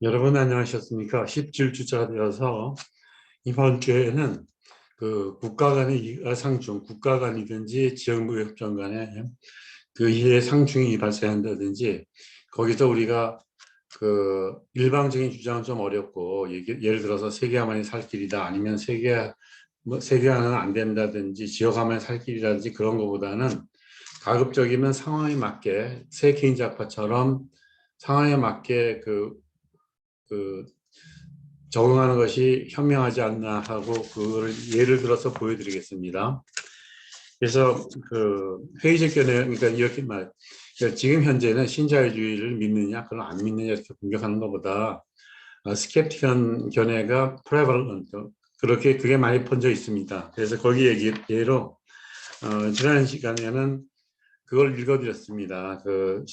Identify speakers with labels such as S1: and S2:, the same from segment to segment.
S1: 여러분 안녕하셨습니까? 17주차가 되어서 이번 주에는 그 국가 간의 상충, 국가 간이든지 지역무역협정 간에 그 이해 상충이 발생한다든지 거기서 우리가 그 일방적인 주장은 좀 어렵고 예를 들어서 세계화만이 살 길이다 아니면 세계화는 안 된다든지 지역화만이 살 길이라든지 그런 것보다는 가급적이면 상황에 맞게 새 개인작파처럼 상황에 맞게 그 적응하는 것이 현명하지 않나 하고 그걸 예를 들어서 보여드리겠습니다. 그래서 그 회의적 견해, 그러니까 이렇게 그러니까 지금 현재는 신자유주의를 믿느냐, 그걸 안 믿느냐 이렇게 공격하는 것보다 스캡틱한 견해가 prevalent, 그렇게 그게 많이 번져 있습니다. 그래서 거기 예로 지난 시간에는 그걸 읽어드렸습니다. 그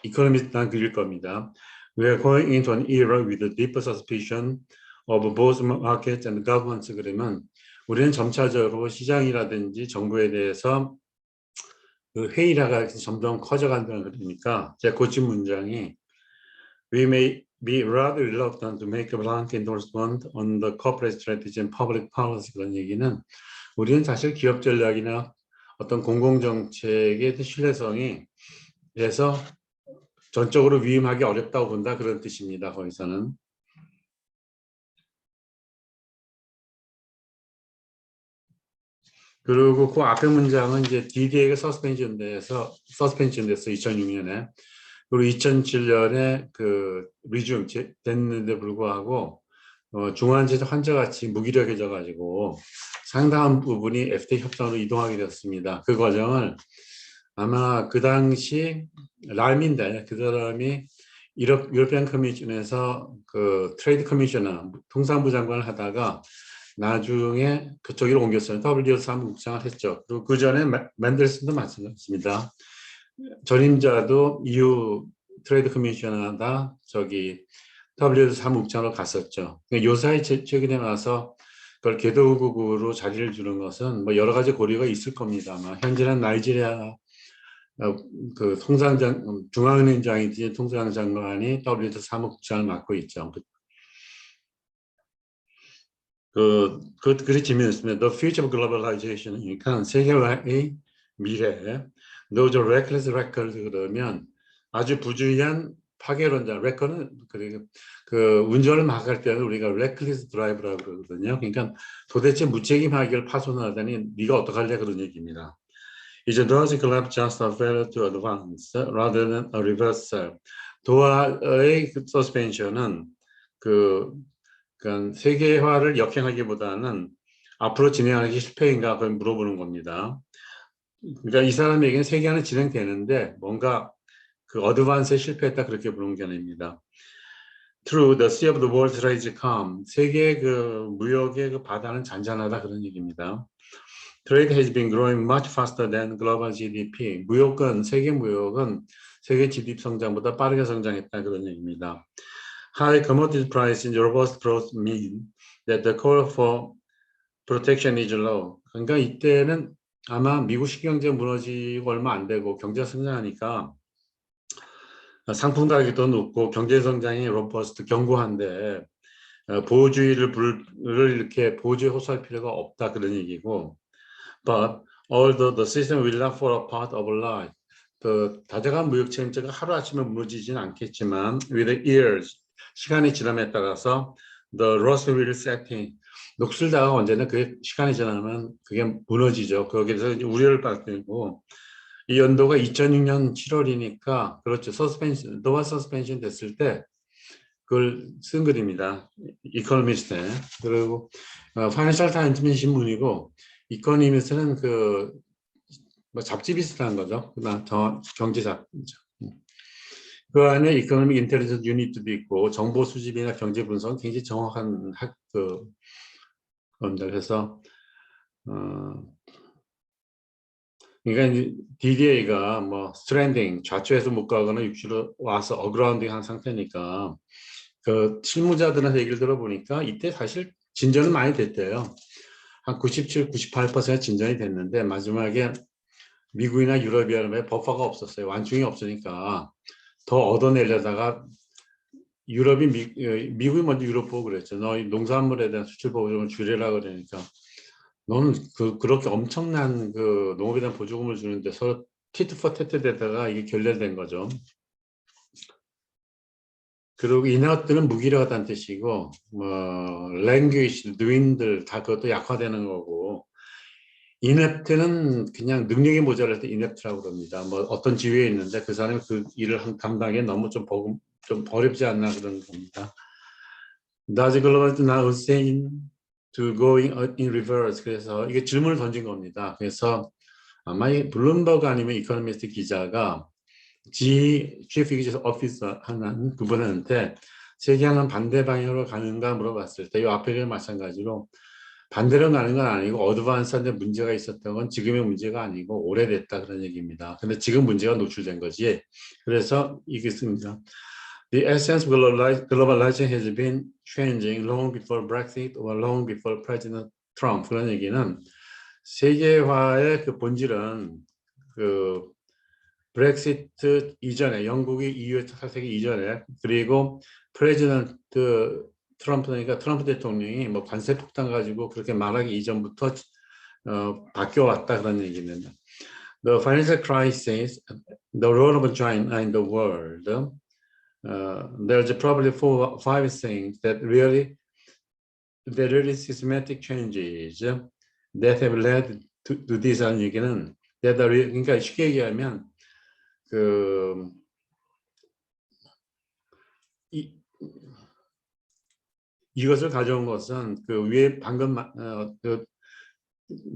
S1: 이코노미스트는 그릴 겁니다. We are going into an era with a deeper suspicion of both markets and governments. 그러면 우리는 점차적으로 시장이라든지 정부에 대해서 그 회의라가 점점 커져간다는 거니까 제가 고친 문장이 We may be rather reluctant to make a blanket endorsement on the corporate strategy and public policy. 그런 얘기는 우리는 사실 기업 전략이나 어떤 공공정책의 신뢰성이 그래서 전적으로 위임하기 어렵다고 본다 그런 뜻입니다. 거기서는. 그리고 그 앞에 문장은 이제 DDA가 서스펜션 돼서 2006년에 그리고 2007년에 그 리줌 됐는데 불구하고 중환자적 환자같이 무기력해져 가지고 상당한 부분이 FTA 협상으로 이동하게 됐습니다. 그 과정을 아마 그 당시 람인데 그 사람이 유럽피안 커미션에서 그 트레이드 커미셔너 통상부 장관을 하다가 나중에 그쪽으로 옮겼어요. WTO 사무국장을 했죠. 그리고 그 전에 맨델슨도 마찬가지입니다. 전임자도 EU 트레이드 커미셔너다 저기 WTO 사무국장으로 갔었죠. 요 사이 최근에 와서 그걸 개도국으로 자리를 주는 것은 뭐 여러 가지 고려가 있을 겁니다. 아마 현재는 나이지리아 그 중앙은행장이지 통상장관이 WTO 사무국장을 맡고 있죠. 그리 질문했습니다. The future of globalization이니까 세계화의 미래. Those reckless records 그러면 아주 부주의한 파괴론자. record는 그 운전을 막 할 때는 우리가 reckless drive라고 그러거든요. 그러니까 도대체 무책임하기를 파손하다니 네가 어떡할래 그런 얘기입니다. Is does collapse just a failure to advance rather than a reversal? 도하의 서스펜션은 그러니까 세계화를 역행하기보다는 앞으로 진행하는 게 실패인가 그걸 물어보는 겁니다. 그러니까 이 사람에게는 세계화는 진행되는데 뭔가 그 어드밴스에 실패했다 그렇게 보는 견해입니다. True, the sea of the world is calm. 세계 그 무역의 그 바다는 잔잔하다 그런 얘기입니다. Trade has been growing much faster than global GDP. 세계 무역은 세계 GDP 성장보다 빠르게 성장했다 그런 얘기입니다. High commodity price and robust growth mean that the call for protection is low. 그러니까 이때는 아마 미국식 경제 무너지고 얼마 안 되고 경제 성장하니까 상품 가격도 높고 경제 성장이 로버스트 견고한데 보호주의를 이렇게 보호주의 호소할 필요가 없다 그런 얘기고. But although the system will not fall apart overnight, 그 다재간 무역 체제가 하루아침에 무너지지는 않겠지만 with the years, 시간이 지남에 따라서 the rust will set in. 녹슬다가 언제나 그 시간이 지나면 그게 무너지죠. 거기에서 이제 우려를 받고 이 연도가 2006년 7월이니까 그렇죠. 노아 서스펜션 됐을 때 그걸 쓴 글입니다. 이코노미스트에. 그리고 파이낸셜 타임즈 신문이고 이코노미스트는 뭐 잡지 비슷한 거죠. 경제 잡지죠. 그 안에 이코노믹 인텔리전스 유닛도 있고 정보 수집이나 경제 분석 굉장히 정확한 겁니다. 그래서 그러니까 DDA가 뭐 스트랜딩 좌초에서 못 가거나 육지로 와서 어그라운딩 한 상태니까 그 실무자들한테 얘기를 들어보니까 이때 사실 진전은 많이 됐대요. 한 97, 98% 진전이 됐는데 마지막에 미국이나 유럽연합에 버퍼가 없었어요. 완충이 없으니까 더 얻어내려다가 유럽이 미국이 먼저 유럽 보고 그랬죠. 너 농산물에 대한 수출 보조금을 줄이라 그러니까 너는 그렇게 엄청난 그 농업에 대한 보조금을 주는데 서로 티트 포 태트 되다가 이게 결렬된 거죠. 그리고 인하트는 무기력하다는 뜻이고 뭐 랭귀지, 누인들 다 그것도 약화되는 거고 이넵트는 그냥 능력이 모자랄 때 이넵트라고 그럽니다. 뭐 어떤 지위에 있는데 그 사람이 그 일을 감당하기에 너무 좀 어렵지 않나 그런 겁니다. Does global now saying to going in reverse. 그래서 이게 질문을 던진 겁니다. 그래서 아마 블룸버그 아니면 이코노미스트 기자가 chief executive officer 하는 그분한테 세계는 반대 방향으로 가는가 물어봤을 때 이 앞에는 마찬가지로 반대로 가는 건 아니고 어드밴스한데 문제가 있었던 건 지금의 문제가 아니고 오래됐다 그런 얘기입니다. 근데 지금 문제가 노출된 거지. 그래서 이게 있습니다. The essence of globalization has been changing long before Brexit or long before President Trump. 그런 얘기는 세계화의 그 본질은 그 브렉시트 이전에 영국이 EU 탈퇴하기 이전에 그리고 프레지던트 트럼프니까 트럼프 대통령이 뭐 관세 폭탄 가지고 그렇게 말하기 이전부터 바뀌어 왔다 그런 얘기입니다. The financial crisis, the role of China in the world. There's probably five things that really systematic changes that have led to this 하는 얘기는 그러니까 쉽게 얘기하면 그 이것을 가져온 것은 그 위에 방금 그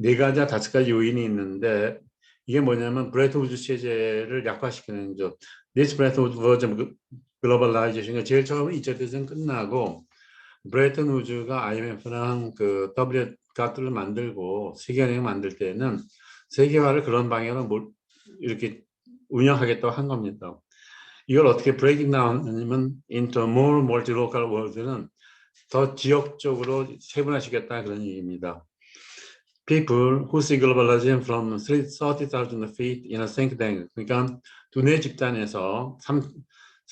S1: 네 가지 다섯 가지 요인이 있는데 이게 뭐냐면 브레튼 우드 체제를 약화시키는 거죠. This Bretton Woods version globalization이 제일 처음에 2차 대전 끝나고 브레튼 우즈가 IMF랑 그 WTO를 만들고 세계은행 만들 때는 세계화를 그런 방향으로 이렇게 운영하겠다고 한 겁니다. 이걸 어떻게 breaking down 하냐면 into more multi-local world는 더 지역적으로 세분화시켰다 그런 얘기입니다. People who see globalization from 30,000 feet in a think tank. 그러니까 두뇌 집단에서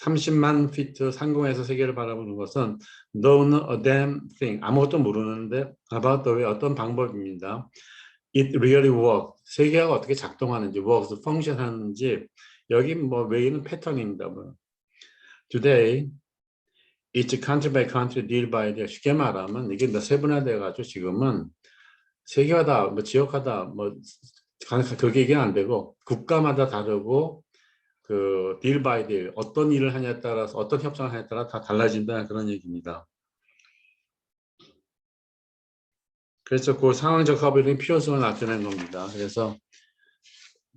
S1: 30만 피트 상공에서 세계를 바라보는 것은 don't know a damn thing. 아무것도 모르는데 about the way 어떤 방법입니다. It really works. 세계가 어떻게 작동하는지, works, function 하는지 여기 뭐 외에는 패턴입니다. 뭐. Today, it's country by country, deal by deal. 쉽게 말하면 이게 세분화돼 가지고 지금은 세계화다, 뭐 지역화다, 뭐 그렇게 얘기는 안 되고 국가마다 다르고 그 딜 바이 딜 어떤 일을 하냐에 따라서 어떤 협상을 하냐에 따라 다 달라진다는 그런 얘기입니다. 그래서 그 상황적 합의는 필요성을 나타낸 겁니다. 그래서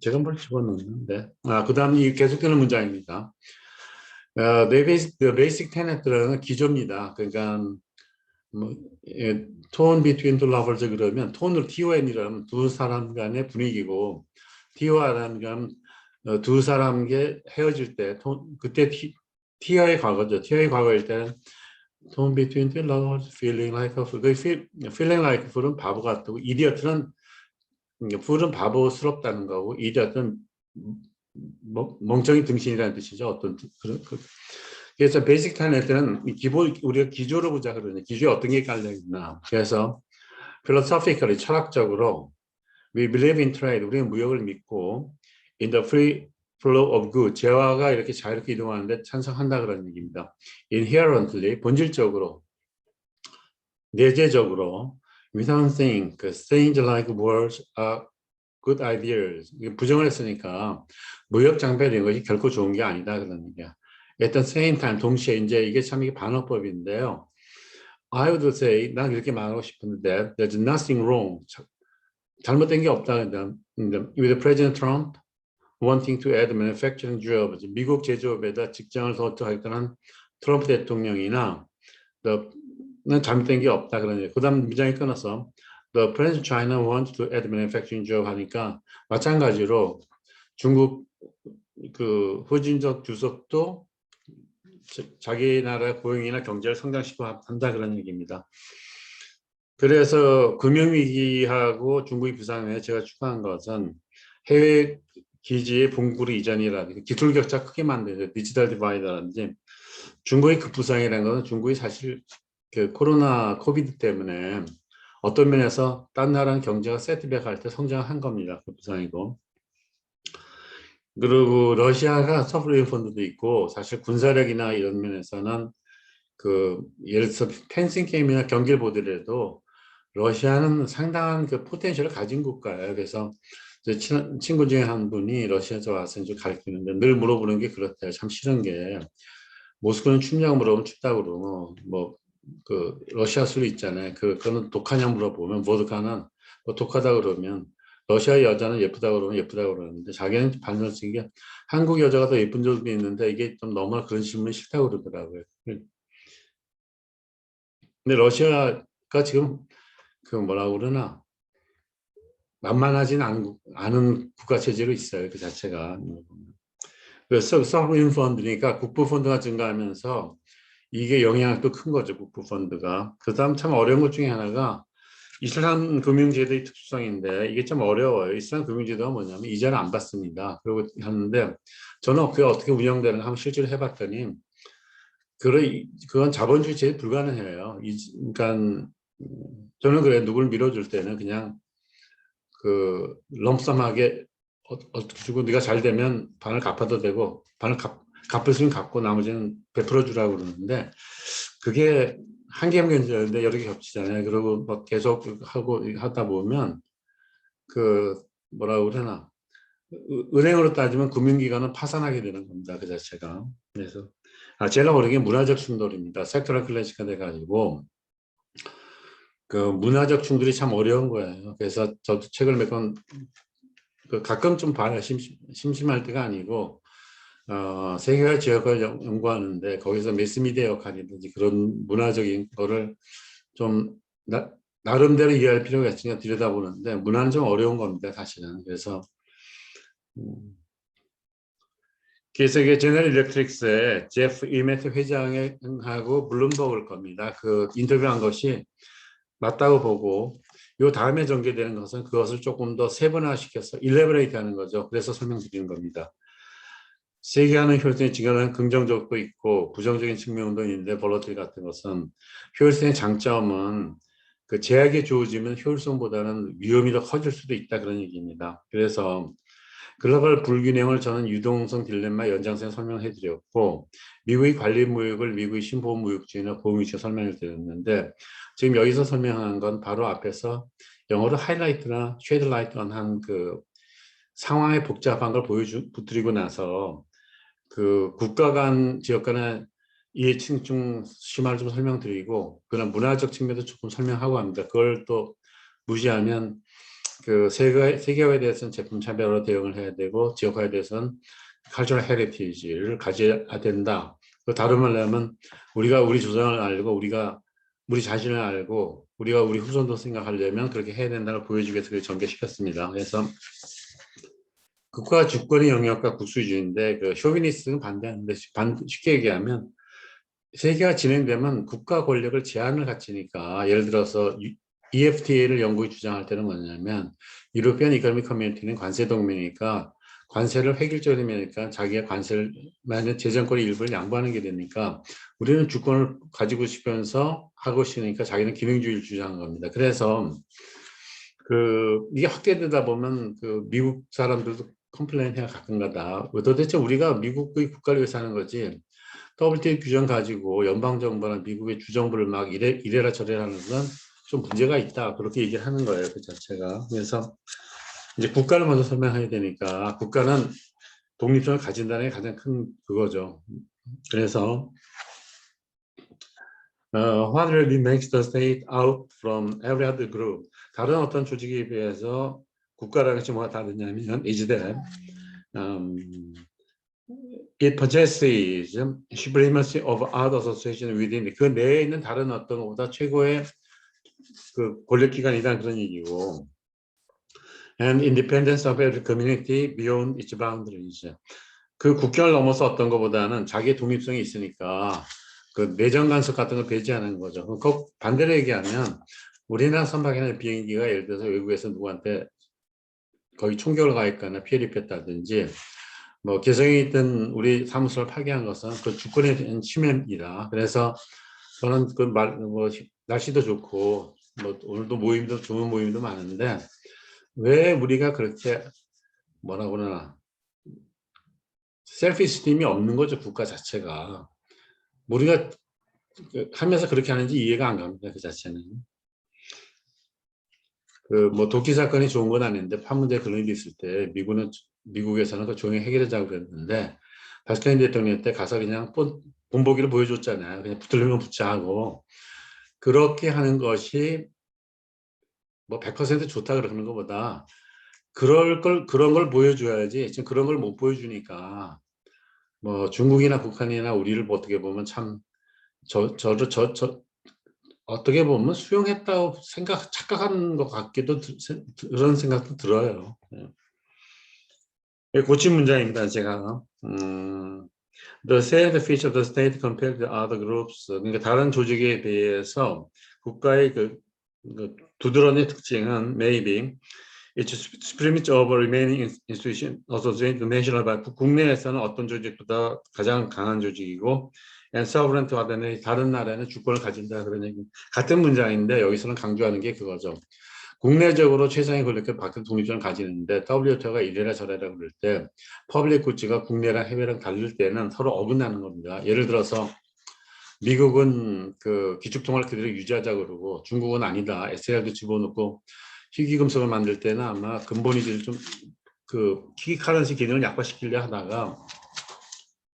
S1: 제가 뭘 집어넣는데 그다음 이 계속되는 문장입니다. The basic tenet들은 기조입니다. 그러니까 뭐 tone between two lovers 그러면 톤으로 TON이라면 두 사람 간의 분위기고 TOR라는 건 두 사람께 헤어질 때 그때 T의 과거죠. T의 과거일 때는 tone between two lovers feeling like a fool. feeling like a fool은 바보 같고 idiot는 fool은 바보스럽다는 거고 idiot는 멍청이 등신이라는 뜻이죠. 어떤 그런 그래서 베이직 타넷은 기본 우리가 기조로 보자 그러냐. 기조에 어떤 게 깔려 있나. 그래서 philosophically 철학적으로 we believe in trade. 우리는 무역을 믿고 in the free flow of goods. 재화가 이렇게 자유롭게 이동하는데 찬성한다 그런 얘기입니다. inherently 본질적으로 내재적으로 we don't think things like words are good ideas. 부정을 했으니까 무역 장벽 이런 것이 결코 좋은 게 아니다 그런 얘기야. At the same time 동시에 이제 이게 참 이게 반어법인데요. I would say 난 이렇게 말하고 싶은데 there's nothing wrong. 잘못된 게 없다. With President Trump wanting to add manufacturing jobs. 미국 제조업에다 직장을 더 하겠다는 트럼프 대통령이나 는 잘못된 게 없다 그러네요. 그다음 문장이 끊어서 The President of China wants to add manufacturing job 하니까 마찬가지로 중국 그 후진적 주석도 자기 나라 고용이나 경제를 성장시키고 한다 그런 얘기입니다. 그래서 금융위기하고 중국이 부상에 제가 추가한 것은 해외 기지의 봉구리 이전이라든지 기술 격차 크게 만드는 디지털 디바이더라든지 중국의 급부상이라는 것은 중국이 사실 그 코로나 코비드 때문에 어떤 면에서 딴 나라는 경제가 세트백할 때 성장한 겁니다. 급부상이고. 그리고 러시아가 서브리인 펀드도 있고 사실 군사력이나 이런 면에서는 그 예를 들어서 펜싱 게임이나 경기를 보더라도 러시아는 상당한 그 포텐셜을 가진 국가예요. 그래서 제 친구 중에 한 분이 러시아에서 와서 이제 가르치는데 늘 물어보는 게 그렇대요. 참 싫은 게 모스크바는 춥냐고 물어보면 춥다고 그러고 뭐 러시아 술 있잖아요. 그거는 독하냐고 물어보면 보드카는 뭐 독하다 그러면 러시아 여자는 예쁘다 그러면 예쁘다 그러는데 자기는 반대로 쓴 게 한국 여자가 더 예쁜 적이 있는데 이게 좀 너무나 그런 질문이 싫다고 그러더라고요. 근데 러시아가 지금 그 뭐라고 그러나 만만하진 않은 국가 체제로 있어요. 그 자체가. 그래서 서브인 펀드니까 국부 펀드가 증가하면서 이게 영향도 큰 거죠. 국부 펀드가. 그다음 참 어려운 것 중에 하나가 이슬람 금융제도의 특수성인데 이게 좀 어려워요. 이슬람 금융제도가 뭐냐면 이자를 안 받습니다. 그리고 하는데 저는 그게 어떻게 운영되는가 한번 실제로 해봤더니 그건 자본주의 제일 불가능해요. 그러니까 저는 그래 누굴 밀어줄 때는 그냥 그 럼섬하게 어떻게 주고 네가 잘 되면 반을 갚아도 되고 반을 갚을 수 있으면 갚고 나머지는 베풀어 주라고 그러는데 그게 한 개면 괜찮은데 여러 개 겹치잖아요. 그리고 막 계속 하고 하다 보면 그 뭐라고 그러나 은행으로 따지면 금융기관은 파산하게 되는 겁니다. 그 자체가. 그래서 제가 모르기에 문화적 충돌입니다. 섹터럴 클래시가 돼가지고 그 문화적 충돌이 참 어려운 거예요. 그래서 저도 책을 몇 권 가끔 좀 봐요. 심심할 때가 아니고 세계화 지역을 연구하는데 거기서 매스미디어 역할이든지 그런 문화적인 거를 좀 나름대로 이해할 필요가 있으니까 들여다보는데 문화는 좀 어려운 겁니다. 사실은. 음, 그래서 이게 제너럴 일렉트릭스의 제프 이메트 회장하고 블룸버그일 겁니다. 그 인터뷰한 것이 맞다고 보고 요 다음에 전개되는 것은 그것을 조금 더 세분화시켜서 일레버레이트 하는 거죠. 그래서 설명드리는 겁니다. 세계화는 효율성에 직면한 긍정적도 있고 부정적인 측면도 있는데 볼러틸 같은 것은 효율성의 장점은 그 제약이 주어지면 효율성보다는 위험이 더 커질 수도 있다 그런 얘기입니다. 그래서 글로벌 불균형을 저는 유동성 딜레마 연장선에 설명해 드렸고 미국의 관리 무역을 미국의 신보호 무역주의나 보호무역주의 설명을 드렸는데 지금 여기서 설명한 건 바로 앞에서 영어로 하이라이트나 쉐이드라이트한 그 상황의 복잡한 걸 붙들이고 나서 그 국가 간 지역 간의 이해충돌 심화를 좀 설명드리고 그런 문화적 측면도 조금 설명하고 합니다. 그걸 또 무시하면 그 세계화에 대해서는 제품 차별화로 대응을 해야 되고 지역화에 대해서는 cultural heritage를 가져야 된다. 그 다른 말로 하면 우리가 우리 조상을 알고 우리가 우리 자신을 알고 우리가 우리 후손도 생각하려면 그렇게 해야 된다고 보여주기 위해서 그렇게 전개시켰습니다. 그래서 국가 주권의 영역과 국수주의인데 그 쇼비니스트는 반대하는데 쉽게 얘기하면 세계가 진행되면 국가 권력을 제한을 갖추니까 예를 들어서 EFTA를 영국이 주장할 때는 뭐냐면 유로피안 이코노믹 커뮤니티는 관세 동맹이니까 관세를 획일적으로 내니까 자기가 관세를 만약 재정권의 일부를 양보하는 게 되니까 우리는 주권을 가지고 싶으면서 하고 싶으니까 자기는 기능주의를 주장한 겁니다. 그래서 이게 확대되다 보면 그 미국 사람들도 컴플레인해가 가끔가다. 도대체 우리가 미국의 국가를 위해서 하는 거지 WTO 규정 가지고 연방정부나 미국의 주정부를 막 이래라 저래라 하는 건 좀 문제가 있다. 그렇게 얘기를 하는 거예요. 그 자체가. 그래서 이제 국가를 먼저 설명해야 되니까 국가는 독립성을 가진다는 게 가장 큰 그거죠. 그래서 what really makes the state out from every other group 다른 어떤 조직에 비해서 국가라는 것이 뭐가 다르냐면 is that it possesses supremacy of other association within 그 내에 있는 다른 어떤 것보다 최고의 그 권력기관이다 그런 얘기고 and independence of every community beyond its boundaries 그 국경을 넘어서 어떤 것보다는 자기의 독립성이 있으니까 그 내정 간섭 같은 걸 배제하는 거죠. 그 반대로 얘기하면 우리나라 선박이나 비행기가 예를 들어서 외국에서 누구한테 거의 총격을 가했거나 피해를 입혔다든지 뭐 개성에 있던 우리 사무소를 파괴한 것은 그 주권에 대한 침해입니다. 그래서 저는 뭐 날씨도 좋고 뭐 오늘도 모임도 좋은 모임도 많은데 왜 우리가 그렇게 뭐라 그러나 셀프 스팀이 없는 거죠. 국가 자체가. 우리가 하면서 그렇게 하는지 이해가 안 갑니다. 그 자체는. 그 뭐 도끼 사건이 좋은 건 아닌데 판문제 그런 일이 있을 때 미국에서는 그 조용히 해결하자고 그랬는데 바스킨 대통령 때 가서 그냥 본보기를 보여줬잖아요. 그냥 붙으려면 붙자 하고 그렇게 하는 것이 뭐 100% 좋다 그러는 것보다 그런 걸 보여줘야지 지금 그런 걸 못 보여주니까 뭐 중국이나 북한이나 우리를 어떻게 보면 참 저 어떻게 보면 수용했다고 착각하는 것 같기도 그런 생각도 들어요. 예. 고친 문장입니다. 제가 The said feature of the state compared to other groups 그러니까 다른 조직에 비해서 국가의 그 두드러진 특징은 maybe its supremacy over remaining institution associated with national by 국내에서는 어떤 조직보다 가장 강한 조직이고 and sovereignty 하다는 다른 나라는 주권을 가진다 그런 얘기 같은 문장인데 여기서는 강조하는 게 그거죠. 국내적으로 최상의 권력을 밖에 독립성을 가지는데 WTO가 이래라 저래라 그럴 때 퍼블릭 굿즈가 국내랑 해외랑 다를 때는 서로 어긋나는 겁니다. 예를 들어서 미국은 그 기축통화를 그대로 유지하자 그러고 중국은 아니다. SL도 집어넣고 희귀금속을 만들 때는 아마 근본이질 좀 그 희귀 카런시 기능을 약화시키려 하다가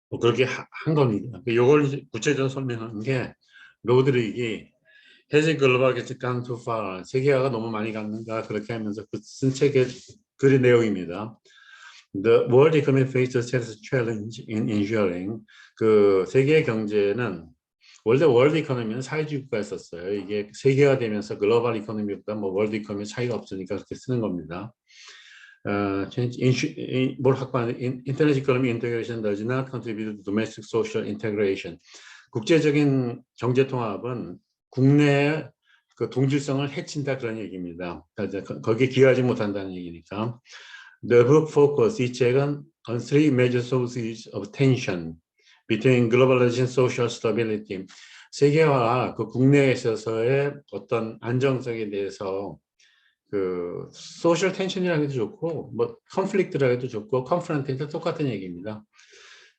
S1: 뭐 그렇게 한 겁니다. 이걸 구체적으로 설명하는 게 로드릭이 해지 글로벌 게츠 간 투파 세계화가 너무 많이 갔는가 그렇게 하면서 쓴 책의 글의 내용입니다. The world economy faces serious challenge in ensuring 그 세계 경제는 원래 월드 이코노미는 사회주의 국가였었어요. 이게 세계화되면서 글로벌 이코노미보다 뭐 월드 이코노미 차이가 없으니까 그렇게 쓰는 겁니다. 뭘 확보하는 인터넷 이코노미 인테그레이션 does not contribute to domestic social integration. 국제적인 경제 통합은 국내의 그 동질성을 해친다 그런 얘기입니다. 거기에 기여하지 못한다는 얘기니까. The book focus 이 책은 on three major sources of tension between globalization, social stability. 세계화와 그 국내에 있어서의 어떤 안정성에 대해서 그 소셜 텐션이라고 해도 좋고 뭐 컨플릭트라고 해도 좋고 컨프런트도 똑같은 얘기입니다.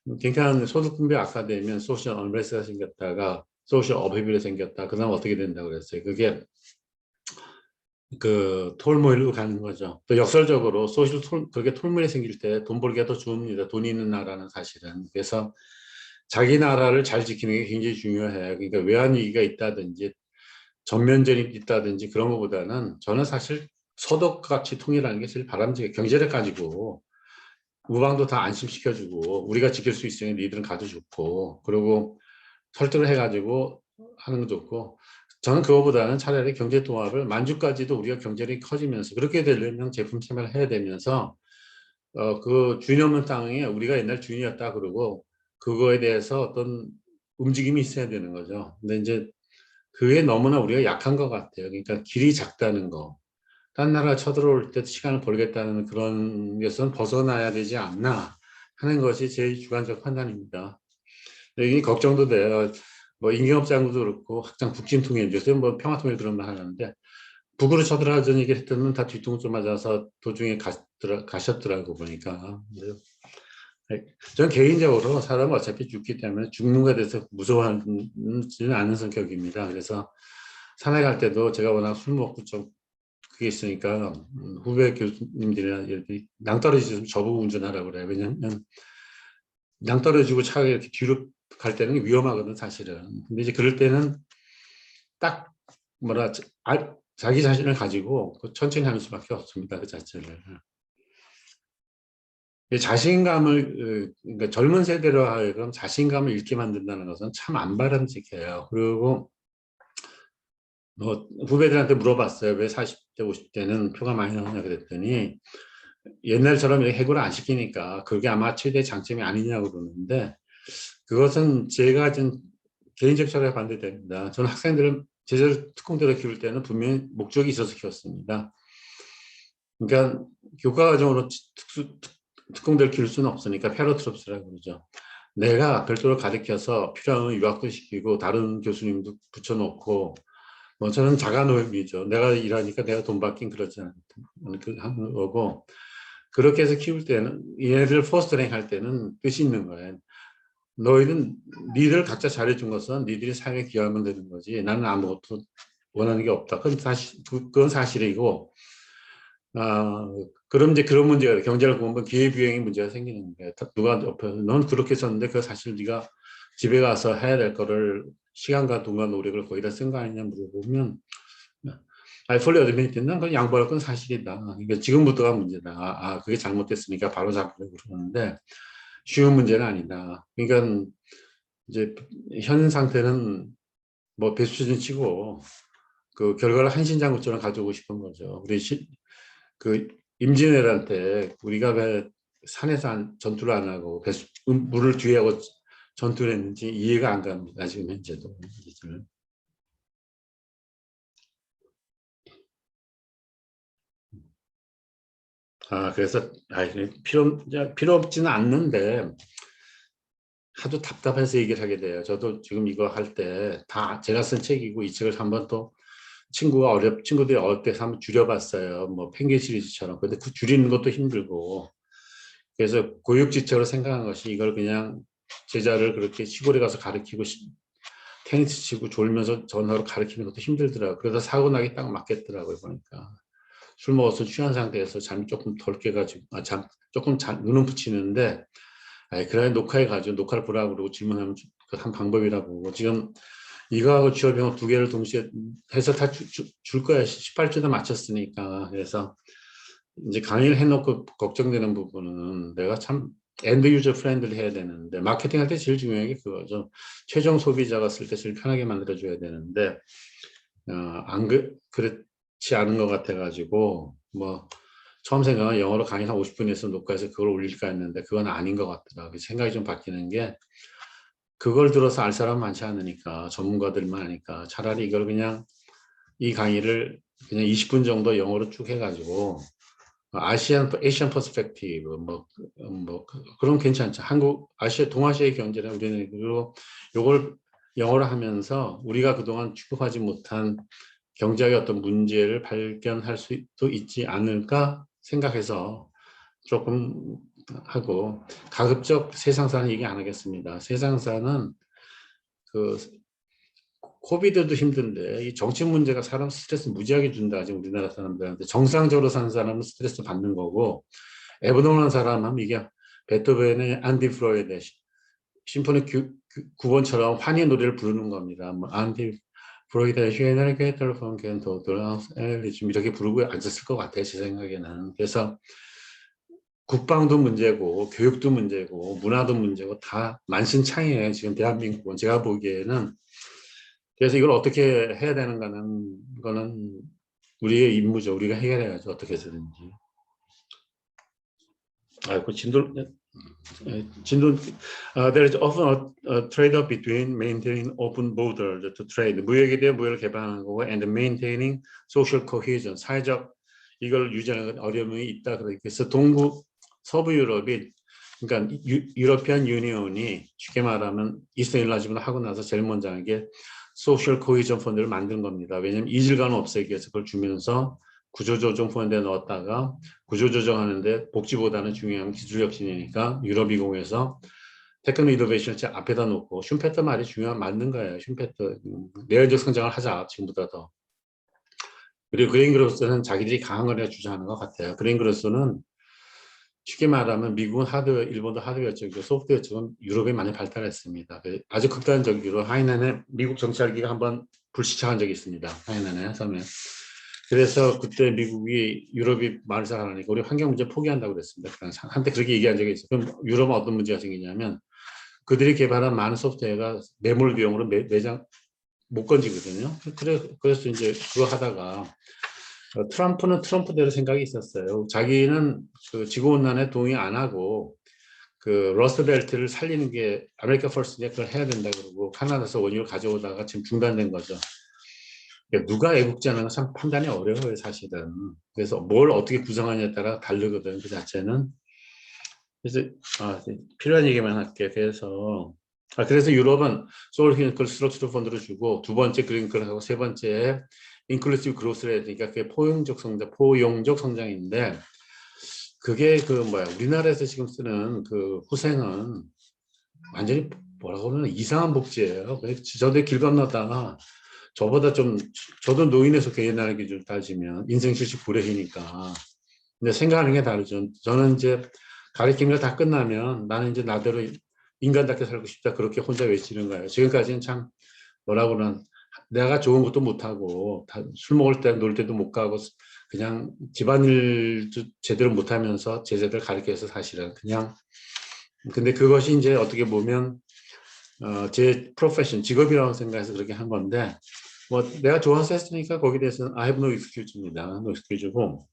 S1: 그러니까 소득분배 악화되면 소셜 언레스트가 생겼다가 소셜 어베빌이 생겼다. 그 다음 어떻게 된다고 그랬어요. 그게 그 톨모일로 가는 거죠. 또 역설적으로 그게 톨모일이 생길 때 돈 벌기가 더 좋습니다. 돈이 있는 나라는 사실은. 그래서 자기 나라를 잘 지키는 게 굉장히 중요해요. 그러니까 외환위기가 있다든지 전면전이 있다든지 그런 것보다는 저는 사실 소득가치 통일하는 게 제일 바람직해요. 경제력 가지고 우방도 다 안심시켜주고 우리가 지킬 수 있으면 니들은 가도 좋고 그리고 설득을 해가지고 하는 거 좋고 저는 그거보다는 차라리 경제 통합을 만주까지도 우리가 경제력이 커지면서 그렇게 되려면 제품 개발을 해야 되면서 그 주인 없는 땅에 우리가 옛날 주인이었다 그러고 그거에 대해서 어떤 움직임이 있어야 되는 거죠. 근데 이제 그게 너무나 우리가 약한 것 같아요. 그러니까 길이 작다는 거. 딴 나라 쳐들어올 때 시간을 벌겠다는 그런 것은 벗어나야 되지 않나 하는 것이 제 주관적 판단입니다. 이게 걱정도 돼요. 뭐 임경업 장군도 그렇고 확장 북진통일 요새 뭐 평화통일 그런 말 하는데 북으로 쳐들어가자는 얘기를 했더니 다 뒤통수 맞아서 도중에 가셨더라고 보니까. 저는 개인적으로 사람은 어차피 죽기 때문에 죽는 것에 대해서 무서워하지는 않는 성격입니다. 그래서 산에 갈 때도 제가 워낙 술 먹고 좀 그게 있으니까 후배 교수님들이나 이렇게 낭떠러지면 저보고 운전하라고 그래요. 왜냐하면 낭떠러지고 차가 이렇게 뒤로 갈 때는 위험하거든 사실은. 근데 이제 그럴 때는 딱 뭐라 자기 자신을 가지고 천천히 하는 수밖에 없습니다. 그 자체를. 자신감을 그러니까 젊은 세대로 하여금 자신감을 잃게 만든다는 것은 참 안 바람직해요. 그리고 뭐 후배들한테 물어봤어요. 왜 40대, 50대는 표가 많이 나오냐 그랬더니 옛날처럼 해고를 안 시키니까 그게 아마 최대 장점이 아니냐고 그러는데 그것은 제가 좀 개인적 철학에 반대됩니다. 저는 학생들을 제자를 특공대로 키울 때는 분명히 목적이 있어서 키웠습니다. 그러니까 교과과정으로 특공대를 키울 수는 없으니까 패러트롭스라고 그러죠. 내가 별도로 가르쳐서 필요하면 유학도 시키고 다른 교수님도 붙여놓고 뭐 저는 자가노임이죠. 내가 일하니까 내가 돈 받긴 그러지 않는 거고 그렇게 해서 키울 때는 얘네들 포스터링 할 때는 뜻이 있는 거예요. 너희는 니들 각자 잘해준 것은 니들이 사회에 기여하면 되는 거지. 나는 아무것도 원하는 게 없다. 그건 사실이고 아, 그럼 이제 그런 문제가 경제를 보면 기회비용의 문제가 생기는 거예요. 누가 옆에서 넌 그렇게 썼는데 그 사실 네가 집에 가서 해야 될 거를 시간과 돈과 노력을 거기다 쓴 거 아니냐 물어보면 I fully admit 난 그건 양보할 건 사실이다. 그러니까 지금부터가 문제다. 그게 잘못됐으니까 바로 잡으려고 그러는데 쉬운 문제는 아니다. 그러니까 이제 현 상태는 뭐 배수진 치고 그 결과를 한신장구처럼 가져오고 싶은 거죠. 그 임진왜란때 우리가 왜 산에서 전투를 안 하고 물을 뒤에 하고 전투를 했는지 이해가 안 갑니다. 지금 현재도. 그래서 필요 없지는 않는데 하도 답답해서 얘기를 하게 돼요. 저도 지금 이거 할 때 다 제가 쓴 책이고 이 책을 한번 또 친구들이 어릴 때 한번 줄여봤어요. 뭐 펭귄 시리즈처럼. 근데 그 줄이는 것도 힘들고 그래서 고육지책으로 생각한 것이 이걸 그냥 제자를 그렇게 시골에 가서 가르치고 테니스 치고 졸면서 전화로 가르치는 것도 힘들더라고요. 그래서 사고 나기 딱 맞겠더라고요. 보니까 술 먹어서 취한 상태에서 잠이 조금 덜 깨가지고 조금 눈은 붙이는데 그래 녹화해 가지고 녹화를 보라고 그러고 질문하면 한 방법이라고 지금 이거하고 취업영어 두 개를 동시에 해서 다 줄 거야. 18주도 마쳤으니까. 그래서 이제 강의를 해놓고 걱정되는 부분은 내가 참 엔드 유저 프렌드를 해야 되는데 마케팅 할 때 제일 중요한 게 그거죠. 최종 소비자가 쓸 때 제일 편하게 만들어줘야 되는데 그렇지 않은 것 같아가지고 뭐 처음 생각은 영어로 강의 한 50분에서 녹화해서 그걸 올릴까 했는데 그건 아닌 것 같더라고요. 생각이 좀 바뀌는 게 그걸 들어서 알 사람 많지 않으니까 전문가들만 하니까 차라리 이걸 그냥 이 강의를 그냥 20분 정도 영어로 쭉 해가지고 아시안 퍼스펙티브 그런 괜찮죠. 동아시아의 견제는 우리는 그리고 요걸 영어로 하면서 우리가 그동안 취급하지 못한 경제학의 어떤 문제를 발견할 수도 있지 않을까 생각해서 조금 하고 가급적 세상사는 얘기 안 하겠습니다. 세상사는 그 코비드도 힘든데 이 정치 문제가 사람 스트레스 무지하게 준다. 지금 우리나라 사람들한테 정상적으로 사는 사람은 스트레스 받는 거고 애버동한 사람은 이게 베토벤의 안디 프로이데 심포니 9번처럼 환희 노래를 부르는 겁니다. 뭐 안디 프로이데 쉐네르게 텔레폰 겐도 돌아스 엘리즘 이렇게 부르고 앉았을 것 같아요. 제 생각에는. 그래서 국방도 문제고 교육도 문제고 문화도 문제고 다 만신창이에요. 지금 대한민국은 제가 보기에는. 그래서 이걸 어떻게 해야 되는가는 거는 우리의 임무죠. 우리가 해결해야죠. 어떻게 해서든지. 그 there is often a trade-off between maintaining open borders to trade. 무역에 대한 무역을 개방하는 거고 and maintaining social cohesion. 사회적 이걸 유지하는 어려움이 있다. 그래서 서부 유럽이 그러니까 유러피안 유니온이 쉽게 말하면 이스터 일라지브를 하고 나서 제일 먼저 한 게 소셜 코히전 펀드를 만든 겁니다. 왜냐하면 이질감을 없애기 위해서 그걸 주면서 구조조정 펀드에 넣었다가 구조조정하는데 복지보다는 중요한 기술혁신이니까 유럽20에서 테크노 이노베이션을 앞에다 놓고 슈페터 말이 맞는 거예요. 슈페터 내열적 성장을 하자 지금보다 더. 그리고 그레인그로스는 자기들이 강한 걸 주장하는 것 같아요. 그레인그로스는 쉽게 말하면 미국은 하드웨어, 일본도 하드웨어 쪽이고 소프트웨어 쪽은 유럽에 많이 발달했습니다. 아주 극단적으로 하이난에 미국 정찰기가 한번 불시착한 적이 있습니다. 하이난에 섬에. 그래서 그때 미국이 유럽이 말을 잘하니까 우리 환경 문제 포기한다고 그랬습니다. 한때 그렇게 얘기한 적이 있어요. 그럼 유럽은 어떤 문제가 생기냐면 그들이 개발한 많은 소프트웨어가 매몰 비용으로 매장 못 건지거든요. 그래서 이제 그거 하다가 트럼프는 트럼프대로 생각이 있었어요. 자기는 그 지구온난화에 동의 안 하고 그 러스트벨트를 살리는 게 아메리카 퍼스트니까 그걸 해야 된다 그러고 카나다에서 원유를 가져오다가 지금 중단된 거죠. 그러니까 누가 애국자는 건 참 판단이 어려워요, 사실은. 그래서 뭘 어떻게 구성하냐에 따라 다르거든, 그 자체는. 그래서 필요한 얘기만 할게. 그래서 유럽은 소울 휘니컬 스트럭처럴 펀드를 주고 두 번째 그린컬 하고 세 번째 인클루시브 그로스를 해야 되니까 그게 포용적 성장인데 그게 그 뭐야 우리나라에서 지금 쓰는 그 후생은 완전히 뭐라고 그러나 이상한 복지예요. 저도 길 건너다가 저보다 좀 저도 노인에 속해 옛날 기준 따지면 인생 79래이니까 근데 생각하는 게 다르죠. 저는 이제 가르치는 거 다 끝나면 나는 이제 나대로 인간답게 살고 싶다 그렇게 혼자 외치는 거예요. 지금까지는 참 뭐라고 그러나 내가 좋은 것도 못하고 술 먹을 때 놀 때도 못 가고 그냥 집안일 제대로 못하면서 제자들 가르쳐서 사실은 그냥 근데 그것이 이제 어떻게 보면 제 프로페션 직업이라고 생각해서 그렇게 한 건데 뭐 내가 좋아서 했으니까 거기에 대해서는 I have no excuse입니다. no excuse고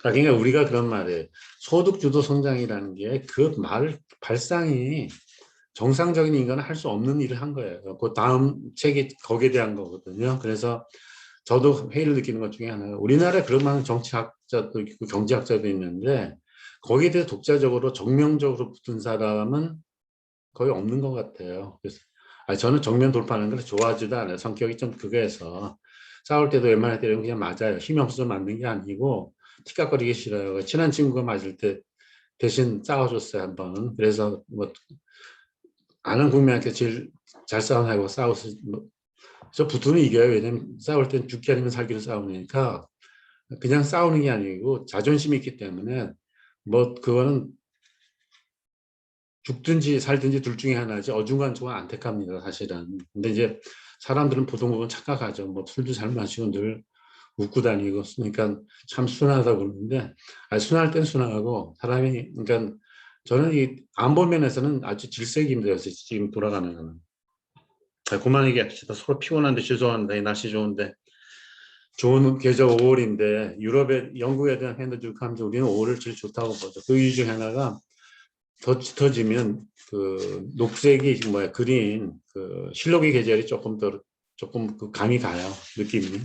S1: 그러니까 우리가 그런 말이에요. 소득주도 성장이라는 게 그 말 발상이 정상적인 인간은 할 수 없는 일을 한 거예요. 그 다음 책이 거기에 대한 거거든요. 그래서 저도 회의를 느끼는 것 중에 하나가 우리나라에 그런 많은 정치학자도 있고 경제학자도 있는데 거기에 대해 독자적으로 정명적으로 붙은 사람은 거의 없는 것 같아요. 그래서 저는 정면 돌파하는 걸 좋아하지도 않아요. 성격이 좀 그거해서 싸울 때도 웬만할 때는 그냥 맞아요. 힘이 없어서 맞는 게 아니고 티격거리기 싫어요. 친한 친구가 맞을 때 대신 싸워줬어요 한번. 그래서 뭐 아는 국민한테 제일 잘 싸우는 하고 싸워서 저 붙으면 이겨요. 왜냐면 싸울 땐 죽기 아니면 살기로 싸우니까 그냥 싸우는 게 아니고 자존심이 있기 때문에 뭐 그거는 죽든지 살든지 둘 중에 하나지 어중간중간 안 택합니다 사실은. 근데 이제 사람들은 보통 보면 착각하죠. 뭐 술도 잘 마시고 늘 웃고 다니고 그러니까 참 순하다고 그러는데 순할 땐 순하고 사람이 그러니까 저는 이 안보 면에서는 아주 질색입니다. 지금 돌아가는 거는. 그만 얘기합시다. 서로 피곤한데 죄송합니다. 이 날씨 좋은데 좋은 계절 5월인데 유럽에 영국에 대한 핸드줄 하면서 우리는 5월을 제일 좋다고 보죠. 그 이유 중에 하나가 더 짙어지면 그 녹색이 뭐야 그린 그 실록의 계절이 조금 그 감이 가요 느낌이.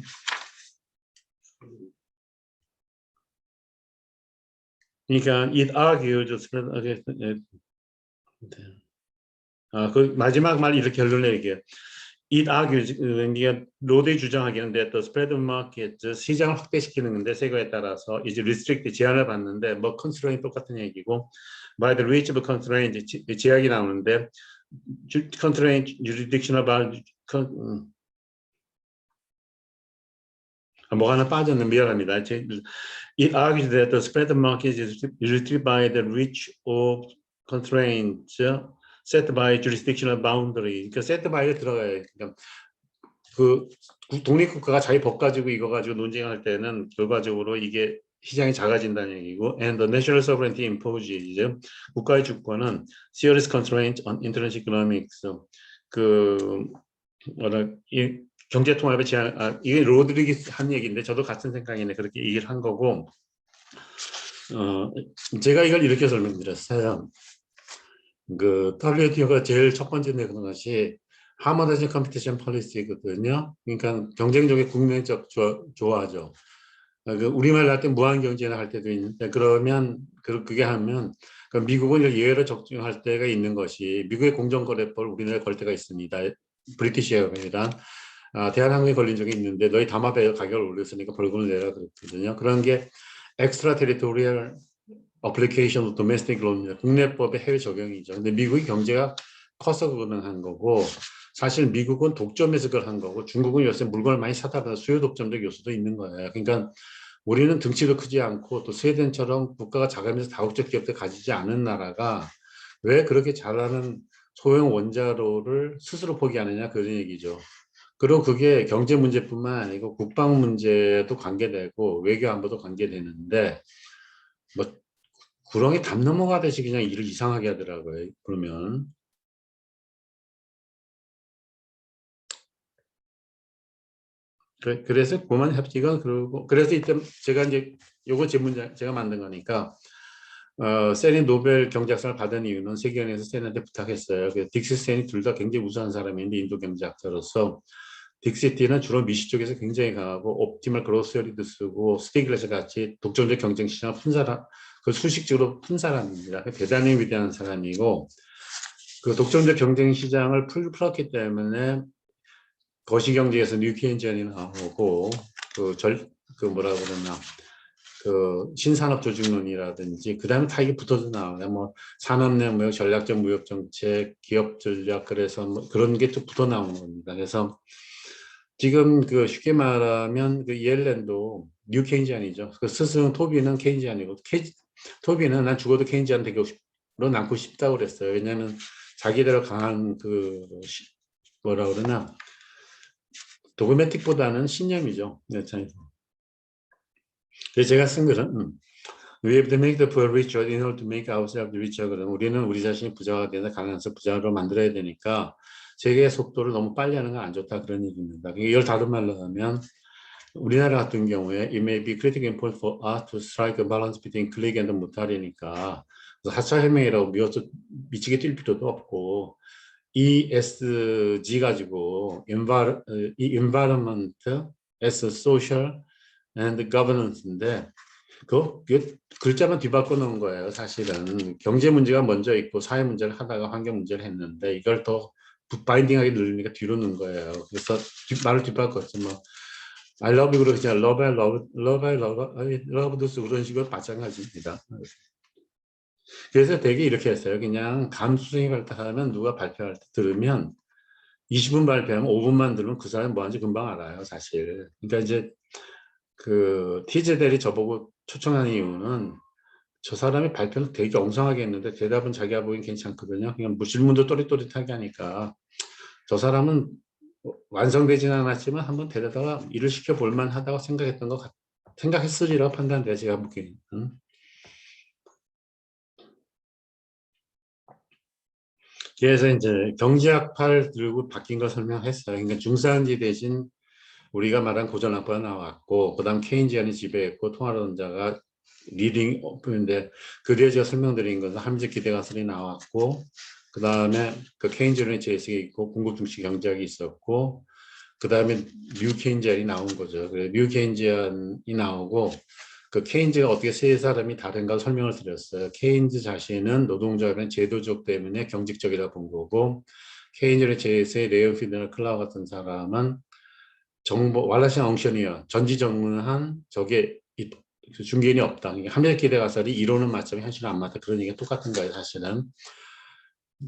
S1: 그러니까 it argues 그 마지막 말 이렇게 결론을 얘기해요. It argues 그러니까 로드의 주장하기는 that the spread of market 시장을 확대시키는 건데 세거에 따라서 이제 restrict 제한을 받는데 뭐 constraint 똑같은 얘기고 by the reach of constraint 제약이 나오는데 constraint jurisdiction about 뭐가 하나 빠졌네 미안합니다. It argues that the spread market is restricted by the reach of constraints set by jurisdictional boundary. 그러니까 set by에 들어가요. 그러니까 그 독립국가가 자기 법 가지고 이거 가지고 논쟁할 때는 결과적으로 이게 시장이 작아진다는 얘기고 and the national sovereignty imposes 국가의 주권은 serious constraint on international economics 그 뭐라 이 경제 통합의 제한 이게 로드리기스 한 얘기인데 저도 같은 생각이네 그렇게 얘기를 한 거고 제가 이걸 이렇게 설명드렸어요. 그 WTO가 제일 첫 번째 내는 것이 하모니즈 컴피티션 폴리시거든요. 그러니까 경쟁력의 국내적 조화죠. 그 우리말 할 때 무한 경쟁을 할 때도 있는데 그러면 그게 하면 미국은 예외로 적용할 때가 있는 것이 미국의 공정거래법 우리나라에 걸 때가 있습니다. 브리티시 에어웨이랑 대한항공에 걸린 적이 있는데 너희 담합에 가격을 올렸으니까 벌금을 내라 그랬거든요. 그런 게 엑스트라 테리토리얼 어플리케이션 도메스틱 론입니다. 국내법의 해외 적용이죠. 근데 미국이 경제가 커서 그거는 한 거고 사실 미국은 독점에서 그걸 한 거고 중국은 요새 물건을 많이 사다 보니까 수요 독점적 요소도 있는 거예요. 그러니까 우리는 등치도 크지 않고 또 스웨덴처럼 국가가 작으면서 다국적 기업들 가지지 않은 나라가 왜 그렇게 잘하는 소형 원자로를 스스로 포기하느냐 그런 얘기죠. 그리고 그게 경제 문제뿐만 아니고 국방 문제도 관계되고 외교 안보도 관계되는데 뭐 구렁이 담 넘어가듯이 그냥 일을 이상하게 하더라고요. 그러면 그래서 그만 협치가 그러고 그래서 이때 제가 이제 요거 제 문제 제가 만든 거니까 셀이 노벨 경제학상을 받은 이유는 세계은행에서 셀한테 부탁했어요. 딕시 스탠이 둘 다 굉장히 우수한 사람인데 인도 경제학자로서 딕시티는 주로 미시 쪽에서 굉장히 강하고 옵티멀 그로스 θεωρ리도 쓰고 스티글렛과 같이 독점적 경쟁 시장을 푼 사람, 그 수식적으로 푼 사람입니다. 대단히 위대한 사람이고 그 독점적 경쟁 시장을 풀었기 때문에 거시경제에서 뉴 케인지안이 나오고 그 뭐라 그러나 그 신산업 조직론이라든지 그다음에 다 이게 붙어서 나와요. 뭐 산업내 무역, 전략적 무역 정책, 기업 전략 그래서 뭐 그런 게 또 붙어 나오는 겁니다. 그래서 지금 그 쉽게 말하면 그 이엘렌도 뉴 케인지안이죠. 그 스승 토비는 케인지안이고 토비는 난 죽어도 케인지안 되고 싶로 남고 싶다고 그랬어요. 왜냐하면 자기대로 강한 그 뭐라 그러나 도그매틱보다는 신념이죠. 네, 그래서 제가 쓴 글은 We have to make the poor richer in order to make ourselves richer. 그러면 우리는 우리 자신이 부자가 되나 가난해서 부자로 만들어야 되니까 세계의 속도를 너무 빨리 하는 건 안 좋다 그런 얘기입니다. 이걸 다른 말로 하면 우리나라 같은 경우에 it may be critically important for us to strike a balance between click and 무탈이니까 4차 혁명이라고 미치게 뛸 필요도 없고 ESG 가지고 이 environment as social and governance인데 그 글자만 뒤바꿔 놓은 거예요. 사실은 경제 문제가 먼저 있고 사회 문제를 하다가 환경 문제를 했는데 이걸 더 바인딩하게 늘리니까 뒤로 넣은 거예요. 그래서 말을 뒤바꿨죠. 뭐 I love you 그러고 그냥 love I love love I love love도 쓰고 그런 식으로 마찬가지입니다. 그래서 되게 이렇게 했어요. 그냥 감수성이 발달하면 누가 발표할 때 들으면 20분 발표하면 5분만 들으면 그 사람이 뭐 하는지 금방 알아요, 사실. 그러니까 이제 그 티제델이 저보고 초청한 이유는 저 사람이 발표는 되게 엉성하게 했는데 대답은 자기가 보기엔 괜찮거든요. 그냥 뭐 질문도 또릿또릿하게 하니까 저 사람은 완성되지는 않았지만 한번 데려다가 일을 시켜볼 만하다고 생각했으리라고 판단돼요. 제가 보기에는. 그래서 이제 경제학파를 들고 바뀐 걸 설명했어요. 그러니까 중산지 대신 우리가 말한 고전학파가 나왔고 그다음 케인지안이 지배했고 통화론자가 리딩 오픈인데 그 뒤에 제가 설명드린 것은 합리적 기대가설이 나왔고 그 다음에 그 케인지안의 재해석이 있고 궁극 중시 경제학이 있었고 그 다음에 뉴 케인지안이 나온 거죠. 뉴 케인지안이 나오고 그 케인즈가 어떻게 세 사람이 다른가 설명을 드렸어요. 케인즈 자신은 노동조합의 제도적 때문에 경직적이라 본 거고 케인즈의 제세의 레오 피드나 클라우 같은 사람은 정보 왈라시안 엉션이야 전지전능한 저게 중개인이 없다. 함정 기대 가설이 이론은 맞지만 현실은 안 맞다. 그런 얘기가 똑같은 거예요, 사실은.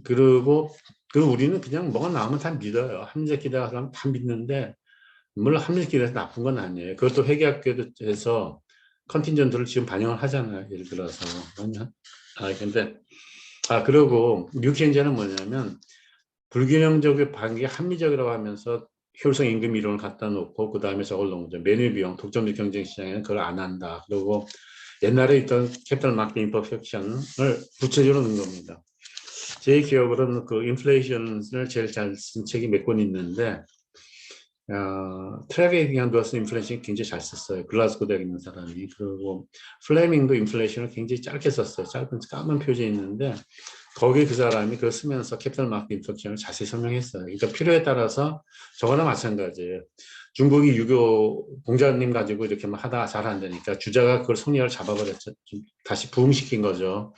S1: 그리고 우리는 그냥 뭐가 나오면 다 믿어요. 함정 기대 가설은 다 믿는데 물론 함정 기대가 나쁜 건 아니에요. 그것도 회계학교에서 컨틴전트를 지금 반영을 하잖아요. 예를 들어서. 근데 그리고 뉴케인지는 뭐냐면 불균형적인 관계 합리적이라고 하면서 효율성 임금 이론을 갖다 놓고 그 다음에 저걸 넣은 거죠. 매뉴 비용, 독점적 경쟁 시장에는 그걸 안 한다. 그리고 옛날에 있던 캐피탈 마켓 임퍼펙션을 구체적으로 넣은 겁니다. 제 기억으로는 그 인플레이션을 제일 잘 쓴 책이 몇 권 있는데 트래비스 안더슨 인플레이션 굉장히 잘 썼어요. 글라스고 대학 있는 사람이. 그리고 플레밍도 인플레이션을 굉장히 짧게 썼어요. 짧은 까만 표지에 있는데 거기 그 사람이 그걸 쓰면서 캐피탈 마켓 인플레이션을 자세히 설명했어요. 그러니까 필요에 따라서 저거나 마찬가지예요. 중국이 유교 공자님 가지고 이렇게 막 하다가 잘 안 되니까 주자가 그걸 손이를 잡아버렸죠. 다시 부흥시킨 거죠.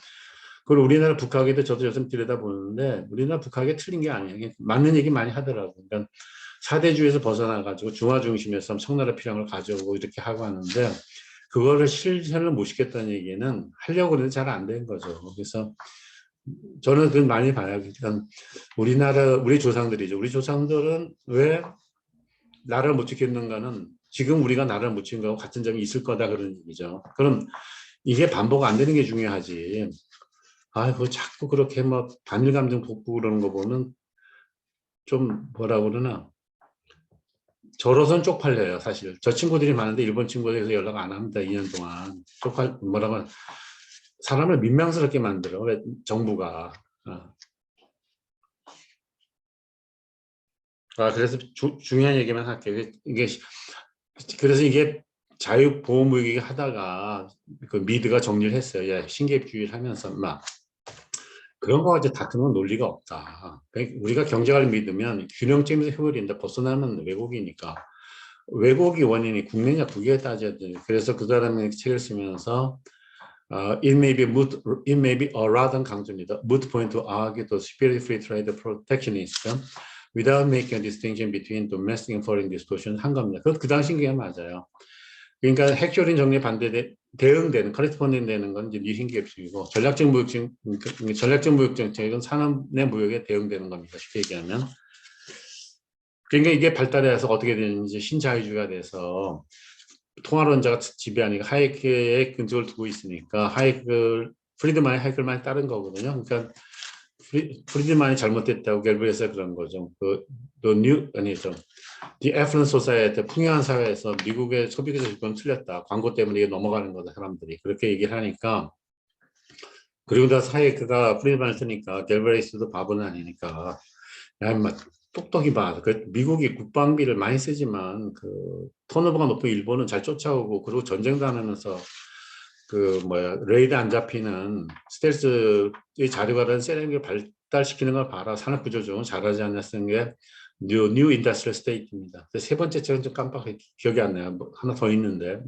S1: 그리고 우리나라 북학에도 저도 요즘 들여다보는데 우리나라 북학에 틀린 게 아니에요. 맞는 얘기 많이 하더라고요. 그러니까 사대주의에서 벗어나가지고 중화 중심에서 청나라 필요한 걸 가져오고 이렇게 하고 하는데 그거를 실현을 못 시켰다는 얘기는 하려고 해도 잘 안 된 거죠. 그래서 저는 그건 많이 봐요. 그러니까 우리 조상들이죠. 우리 조상들은 왜 나라를 못 지켰는가는 지금 우리가 나라를 못 지킨 거하고 같은 점이 있을 거다 그런 얘기죠. 그럼 이게 반복 안 되는 게 중요하지. 그 자꾸 그렇게 뭐 반일 감정 돋고 그러는 거 보면 좀 뭐라 그러나 저로선 쪽팔려요, 사실. 저 친구들이 많은데 일본 친구들에서 연락 안 합니다, 2년 동안. 뭐라고 사람을 민망스럽게 만들어, 왜 정부가. 그래서 중요한 얘기만 할게요. 그래서 이게 자유보호무역이 하다가 그 미드가 정리를 했어요. 예, 신개입주의를 하면서 막 그런 거 가지고 다투는 논리가 없다. 우리가 경제를 믿으면 균형점에서 해버린다. 벗어나면 왜곡이니까. 왜곡이 원인이 국내냐 국외에 따져야 돼요. 그래서 그 사람이 책을 쓰면서 it may be a rather 강조입니다. moot point to argue the spirit free trade protectionism without making a distinction between domestic and foreign distortion 한 겁니다. 그 당시 게 맞아요. 그러니까 핵조린 정리에 대응되는 커레스폰딩 되는 건 이제 미신기업식이고 전략적 무역 정책은 산업 내 무역에 대응되는 겁니다. 쉽게 얘기하면. 그러니까 이게 발달해서 어떻게 되는지 신자유주의가 돼서 통화론자가 지배하니까 하이크에 근접을 두고 있으니까 프리드만이 하이크를 많이 따른 거거든요. 그러니까 프리드만이 잘못됐다고 결부해서 그런 거죠. The affluent society, 풍요한 사회에서 미국의 소비자 조건은 틀렸다. 광고 때문에 이게 넘어가는 거다, 사람들이. 그렇게 얘기를 하니까. 그리고 나서 하이크가 프리드만을 쓰니까 갤버레이스도 바보는 아니니까. 야, 인마 똑똑히 봐. 미국이 국방비를 많이 쓰지만 그 턴오버가 높은 일본은 잘 쫓아오고 그리고 전쟁도 안 하면서 레이드 안 잡히는 스텔스의 자료가 다른 세련을 발달시키는 걸 봐라. 산업 구조조정은 잘하지 않았는 게 뉴 인더스트리얼 스테이트입니다. 세 번째 책은 좀 기억이 안 나요. 하나 더 있는데.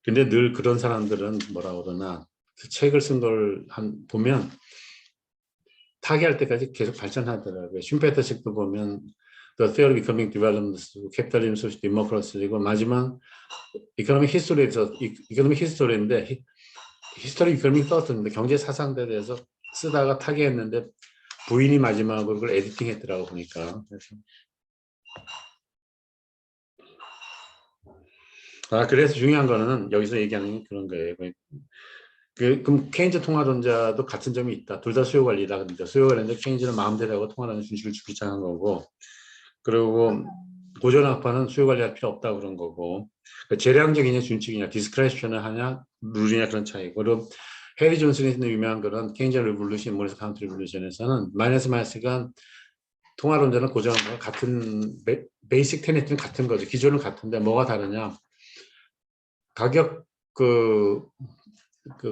S1: 근데 늘 그런 사람들은 뭐라 그러나 그 책을 쓴 걸 보면 타개할 때까지 계속 발전하더라고요. 슈페터 책도 보면 The Theory of Economic Development, Capitalism, Social Democracy고 마지막 이코노믹 히스토리에서 이코노믹 히스토리인데 히스토리 이코노믹 썼는데 경제 사상대에 대해서 쓰다가 타개했는데 부인이 마지막으로 그걸 에디팅했더라고 보니까. 그래서 중요한 거는 여기서 얘기하는 그런 거예요. 그럼 케인즈 통화론자도 같은 점이 있다. 둘 다 수요 관리다. 그러니까 수요 관리인데 케인즈는 마음대로 하고 통화라는 주식을 주기장한 거고, 그리고 고전학파는 수요 관리할 필요 없다 그런 거고, 그러니까 재량적이냐 준칙이냐, 디스크레션을 하냐, 룰이냐 그런 차이고. 그리고 해리 존슨이 있는 유명한 그런 케인즈 리볼루션, 모리스 카운트 리볼루션에서는 마이너스가 통화론자는 고전학파가 같은 베이식 테넷은 같은 거죠. 기존은 같은데 뭐가 다르냐? 가격 그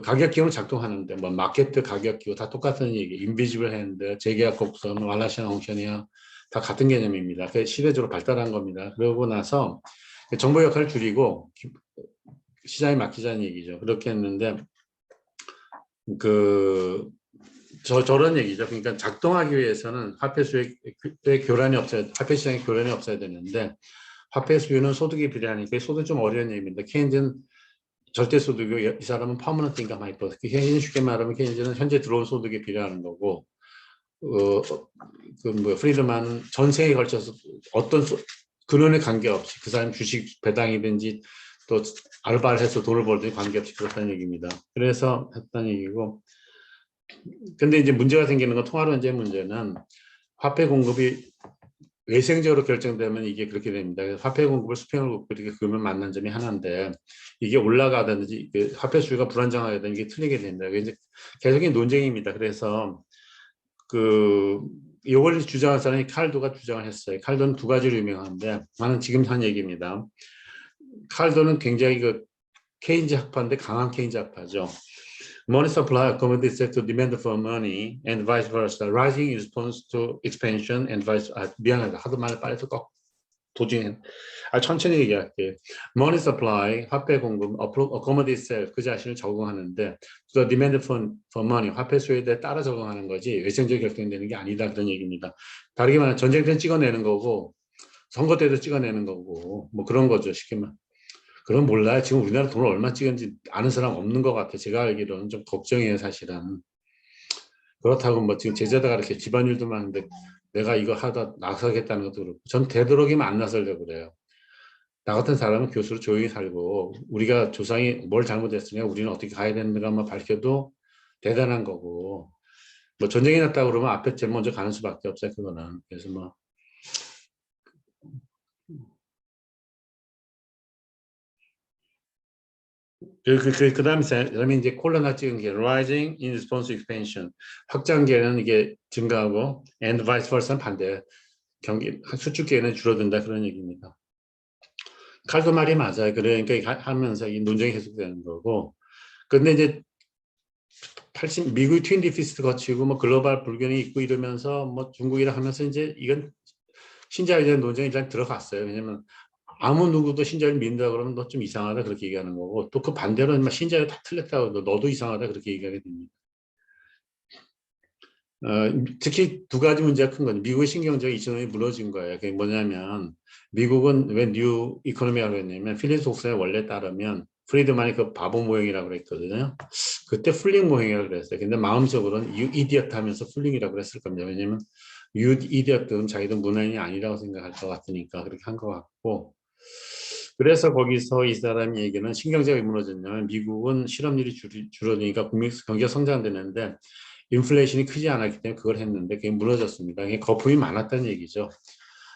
S1: 가격 기호는 작동하는데 뭐 마케트 가격 기호 다 똑같은 얘기. 인비지블 핸드, 재계약 곡선, 왈라시안 옹션이야 다 같은 개념입니다. 그 시대적으로 발달한 겁니다. 그러고 나서 정보 역할을 줄이고 시장에 맡기자는 얘기죠. 그렇게 했는데 저런 얘기죠. 그러니까 작동하기 위해서는 화폐 수의 교란이 없어야, 화폐 시장에 교란이 없어야 되는데 화폐 수요는 소득이 비례하니까 소득 좀 어려운 얘기입니다. 케인즈는 절대 소득이 이 사람은 퍼머넌트 인컴 하이퍼. 케인즈는 쉽게 말하면 케인즈는 현재 들어온 소득에 비례하는 거고, 프리드만은 전생에 걸쳐서 어떤 근원에 관계없이 그 사람 주식 배당이든지 또 알바를 해서 돈을 벌든지 관계없이 그렇다는 얘기입니다. 그래서 했다는 얘기고, 근데 이제 문제가 생기는 건 통화론자의 문제는 화폐 공급이 외생적으로 결정되면 이게 그렇게 됩니다. 그래서 화폐 공급을 수평을 긋고 이렇게 그으면 맞는 점이 하나인데 이게 올라가든지 화폐 수요가 불안정하게 되면 이게 틀리게 된다. 이제 계속적인 논쟁입니다. 그래서 이걸 주장한 사람이 칼도가 주장을 했어요. 칼도는 두 가지로 유명한데 나는 지금 한 얘기입니다. 칼도는 굉장히 케인즈 학파인데 강한 케인즈 학파죠. Money supply accommodates to demand for money and vice versa. Rising in response to expansion and vice. 미안하다. 하도 말을 빨리 꼭 도중에. 천천히 얘기할게. Money supply, 화폐 공급, accommodates 그 자신을 적응하는데 the demand for money, 화폐 수요에 대해 따라 적응하는 거지 외생적으로 결정되는 게 아니다 그런 얘기입니다. 다르게 말하면 전쟁 때는 찍어내는 거고 선거 때도 찍어내는 거고 뭐 그런 거죠 쉽게 말. 그럼 몰라요. 지금 우리나라 돈을 얼마 찍은지 아는 사람 없는 것 같아요. 제가 알기로는 좀 걱정이에요, 사실은. 그렇다고 뭐 지금 제자다가 이렇게 집안일도 많은데 내가 이거 하다 나서겠다는 것도 그렇고 전 되도록이면 안 나서려고 그래요. 나 같은 사람은 교수로 조용히 살고 우리가 조상이 뭘 잘못했으냐 우리는 어떻게 가야 되는가만 밝혀도 대단한 거고 뭐 전쟁이 났다고 그러면 앞에 제일 먼저 가는 수밖에 없어요. 그거는. 그래서 뭐 그다음에 이제 콜라나 찍은 게 rising in response to expansion 확장계는 이게 증가하고 and vice versa는 반대 경기 수축계는 줄어든다 그런 얘기입니다. 칼도 말이 맞아요. 그러니까 하면서 이 논쟁이 계속되는 거고. 근데 이제 80 미국이 트윈 디피스트 거치고 뭐 글로벌 불균이 있고 이러면서 뭐 중국이랑 하면서 이제 이건 신자유에 대한 논쟁이 일단 들어갔어요. 왜냐면 아무 누구도 신자유를 믿는다 그러면 너 좀 이상하다 그렇게 얘기하는 거고 또 그 반대로 막 신자유 다 틀렸다고 너도 이상하다 그렇게 얘기하게 됩니다. 특히 두 가지 문제가 큰 건 미국의 신경제가 2000년에 무너진 거예요. 그게 뭐냐면 미국은 왜 뉴 이코노미라고 했냐면 필립스 옥슨의 원래 따르면 프리드만이 그 바보 모형이라고 그랬거든요. 그때 풀링 모형이라고 그랬어요. 근데 마음속으로는 유 이디어트 하면서 풀링이라고 그랬을 겁니다. 왜냐면 유 이디어트는 자기도 문화인이 아니라고 생각할 것 같으니까 그렇게 한 것 같고 그래서 거기서 이 사람이 얘기는 신경제가 무너졌냐면 미국은 실업률이 줄어드니까 국민 경기가 성장되는데 인플레이션이 크지 않았기 때문에 그걸 했는데 그게 무너졌습니다. 그게 거품이 많았다는 얘기죠.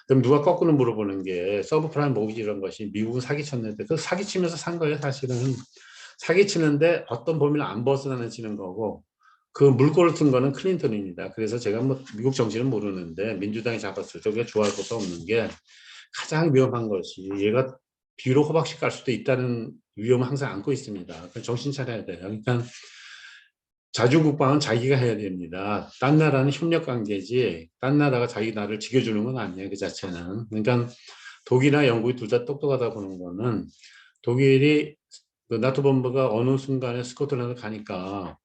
S1: 그럼 누가 거꾸로 물어보는 게 서브프라임 모기지 이런 것이 미국은 사기쳤는데 그 사기치면서 산 거예요. 사실은 사기치는데 어떤 범위를 안 벗어나는 치는 거고 그 물꼬를 튼 거는 클린턴입니다. 그래서 제가 뭐 미국 정치는 모르는데 민주당이 잡았을 때 우리가 좋아할 것도 없는 게 가장 위험한 것이 얘가 뒤로 호박씨 깔 수도 있다는 위험을 항상 안고 있습니다. 정신 차려야 돼요. 그러니까 자주국방은 자기가 해야 됩니다. 딴 나라는 협력 관계지, 딴 나라가 자기 나라를 지켜주는 건 아니에요, 그 자체는. 그러니까 독일이나 영국이 둘 다 똑똑하다 보는 거는 독일이 그 나토 본부가 어느 순간에 스코틀랜드 가니까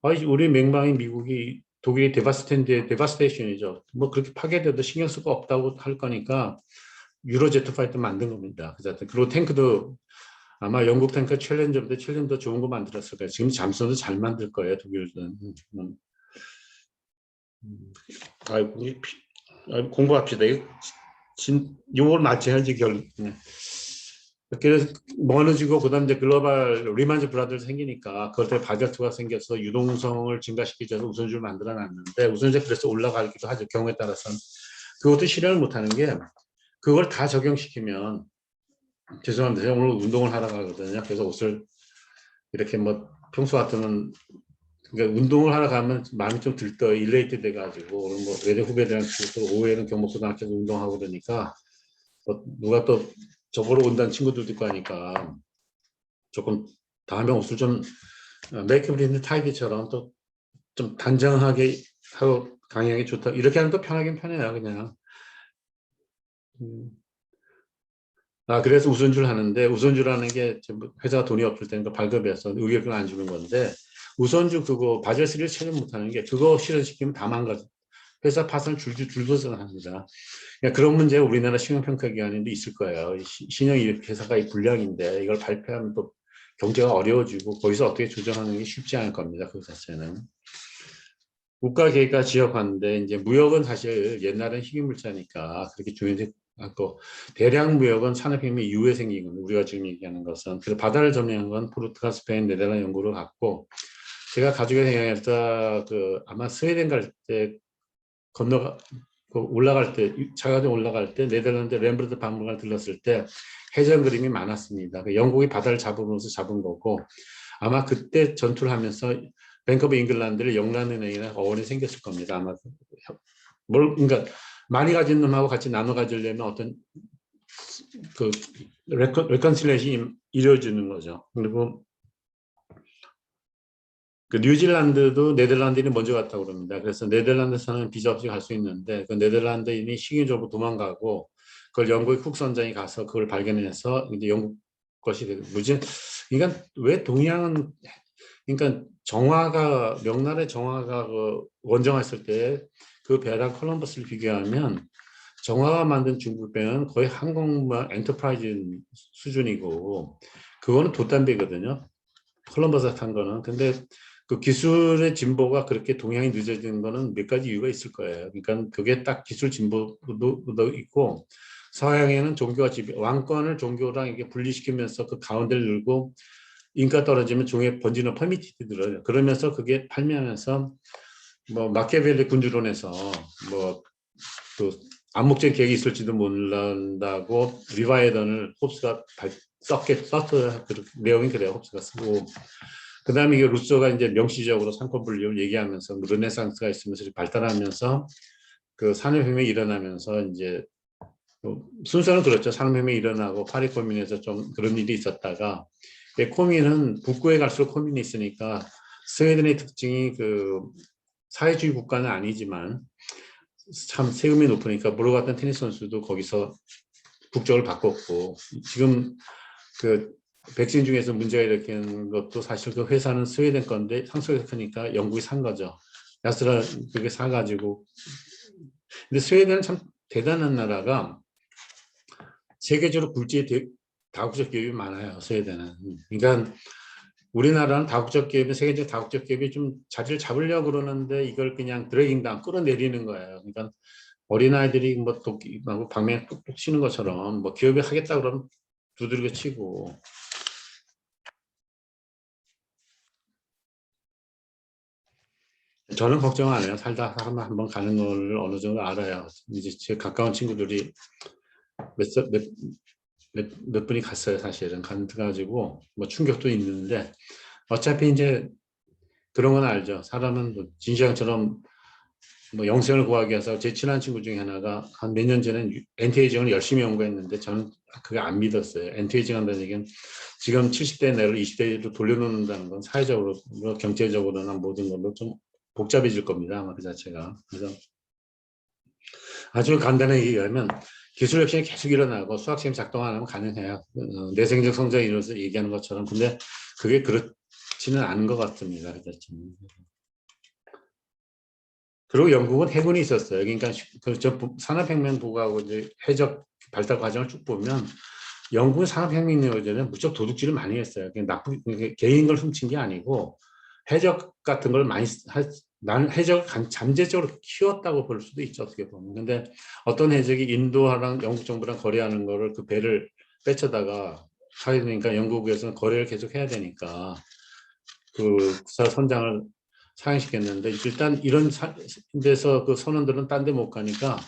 S1: 우리 맹방인 미국이 독일이 데바스테이션이죠. 뭐 그렇게 파괴돼도 신경 쓸 거 없다고 할 거니까 유로제트 파이터 만든 겁니다. 그 자체. 그리고 탱크도 아마 영국 탱크 챌린저인데 챌린저 좋은 거 만들었을 거예요. 지금 잠수도 잘 만들 거예요, 독일은. 아이고, 공부합시다. 이걸 맞춰야지 그래서 멀어지고 그다음 이제 글로벌 리만즈 브라더스 생기니까 그것 때문에 바젤트가 생겨서 유동성을 증가시키기 위해서 우선주를 만들어 놨는데 우선주 그래서 올라가기도 하죠. 경우에 따라서는. 그것도 실현을 못하는 게 그걸 다 적용시키면 죄송합니다. 제가 오늘 운동을 하러 가거든요. 그래서 옷을 이렇게 뭐 평소 같으면 그러니까 운동을 하러 가면 마음이 좀 들떠 일레이트 돼가지고 뭐 외대 후배들이랑 또 오후에는 경복고등학교에서 운동하고 그러니까 뭐 누가 또 저보러 온다는 친구들도 있고 하니까 조금 다음에 옷을 좀 메이크업 있는 타이디처럼 또 좀 단정하게 하고 강의하기 좋다 이렇게 하면 또 편하긴 편해요 그냥. 음. 그래서 우선주를 하는데 우선주라는 게 전부 회사가 돈이 없을 때는 발급해서 의결권 안 주는 건데 우선주 그거 바젤 3를 실현 못하는 게 그거 실현시키면 다 망가져. 회사 파산 줄줄서 합니다. 그러니까 그런 문제가 우리나라 신용평가기관에도 있을 거예요. 신용 회사가 이 불량인데 이걸 발표하면 또 경제가 어려워지고 거기서 어떻게 조정하는 게 쉽지 않을 겁니다. 그 자체는. 국가계획과 지역화인데 이제 무역은 사실 옛날엔 희귀물자니까 그렇게 중요하지 않고 대량 무역은 산업혁명 이후에 생긴 겁니다. 우리가 지금 얘기하는 것은. 그래서 바다를 점령한 건 포르투갈, 스페인, 네덜란드, 영국을 갔고 제가 가족의 생각에서 아마 스웨덴 갈 때 건너가 올라갈 때 차가지고 올라갈 때 네덜란드 렘브르트 박물관을 들렀을 때 해전 그림이 많았습니다. 영국이 바다를 잡으면서 잡은 거고 아마 그때 전투를 하면서 뱅크 오브 잉글랜드를 영란은행이나 어원이 생겼을 겁니다. 아마 그러니까 많이 가진 놈하고 같이 나눠 가지려면 어떤 그 레컨실레이션이 이루어지는 거죠. 그리고 그 뉴질랜드도 네덜란드인이 먼저 갔다고 그럽니다. 그래서 네덜란드에서는 비자 없이 갈 수 있는데 그 네덜란드인이 식인적으로 도망가고 그걸 영국의 국선장이 가서 그걸 발견해서 이제 영국 것이 되고 그러니까 왜 동양은 그러니까 정화가 명나라의 정화가 원정했을 때 그 배랑 콜럼버스를 비교하면 정화가 만든 중국배는 거의 항공모함 엔터프라이즈 수준이고 그거는 돛담배거든요. 콜럼버스가 탄 거는. 근데 그 기술의 진보가 그렇게 동향이 늦어지는 거는 몇 가지 이유가 있을 거예요. 그러니까 그게 딱 기술 진보도 있고 서양에는 종교가 왕권을 종교랑 이렇게 분리시키면서 그 가운데를 늘고 인가 떨어지면 종에 번지는 퍼미티드 들어요. 그러면서 그게 판매하면서 뭐 마키아벨리 군주론에서 뭐그 암묵적 계획이 있을지도 모른다고 리바이던을 홉스가 썼어. 내용이 그래요. 홉스가 쓰고 그다음에 이게 루소가 이제 명시적으로 상권분립을 얘기하면서 르네상스가 있으면서 발달하면서 그 산업혁명이 일어나면서 이제 순서는 그렇죠. 산업혁명이 일어나고 파리 코민에서 좀 그런 일이 있었다가 코민은 북부에 갈수록 코민이 있으니까 스웨덴의 특징이 그 사회주의 국가는 아니지만 참 세금이 높으니까 무로 같은 테니스 선수도 거기서 국적을 바꿨고 지금 그 백신 중에서 문제가 일으키는 것도 사실 그 회사는 스웨덴 건데 상속이 크니까 영국이 산 거죠. 야스라 그게 사가지고 근데 스웨덴은 참 대단한 나라가 세계적으로 굴지의 다국적 기업이 많아요. 스웨덴은. 그러니까 우리나라는 다국적 기업이 세계적 다국적 기업이 좀 자리를 잡으려고 그러는데 이걸 그냥 드래깅당 끌어내리는 거예요. 그러니까 어린아이들이 뭐 도끼하고 방망이 뚝뚝 치는 것처럼 뭐 기업이 하겠다 그러면 두드리고 치고 저는 걱정 안 해요. 살다 한번 가는 걸 어느 정도 알아요. 이제 제 가까운 친구들이 몇, 몇, 몇 분이 갔어요. 사실은 가가지고 뭐 충격도 있는데 어차피 이제 그런 건 알죠. 사람은 뭐 진시황처럼 뭐 영생을 구하기 위해서 제 친한 친구 중에 하나가 한 몇 년 전에 엔티에이징을 열심히 연구했는데 저는 그게 안 믿었어요. 엔티에이징 한다는 얘기는 지금 70대 내를 20대로 돌려놓는다는 건 사회적으로, 경제적으로나 모든 걸로 좀 복잡해질 겁니다. 아마 그 자체가. 그래서 아주 간단하게 얘기하면 기술 혁신이 계속 일어나고 수학 시험 작동 안 하면 가능해요. 내생적 성장이 일어나서 얘기하는 것처럼. 근데 그게 그렇지는 않은 것 같습니다. 그 자체는. 그리고 영국은 해군이 있었어요. 그러니까 그저 산업혁명 보고하고 이제 해적 발달 과정을 쭉 보면 영국은 산업혁명 이전에 무척 도둑질을 많이 했어요. 개인 걸 훔친 게 아니고 해적 같은 걸 많이 나는 해적을 잠재적으로 키웠다고 볼 수도 있죠. 어떻게 보면. 근데 어떤 해적이 인도랑 영국 정부랑 거래하는 거를 그 배를 빼쳐다가 사야 되니까 영국에서는 거래를 계속 해야 되니까 그 선장을 사용시켰는데 일단 이런 데서 그 선원들은 딴 데 못 가니까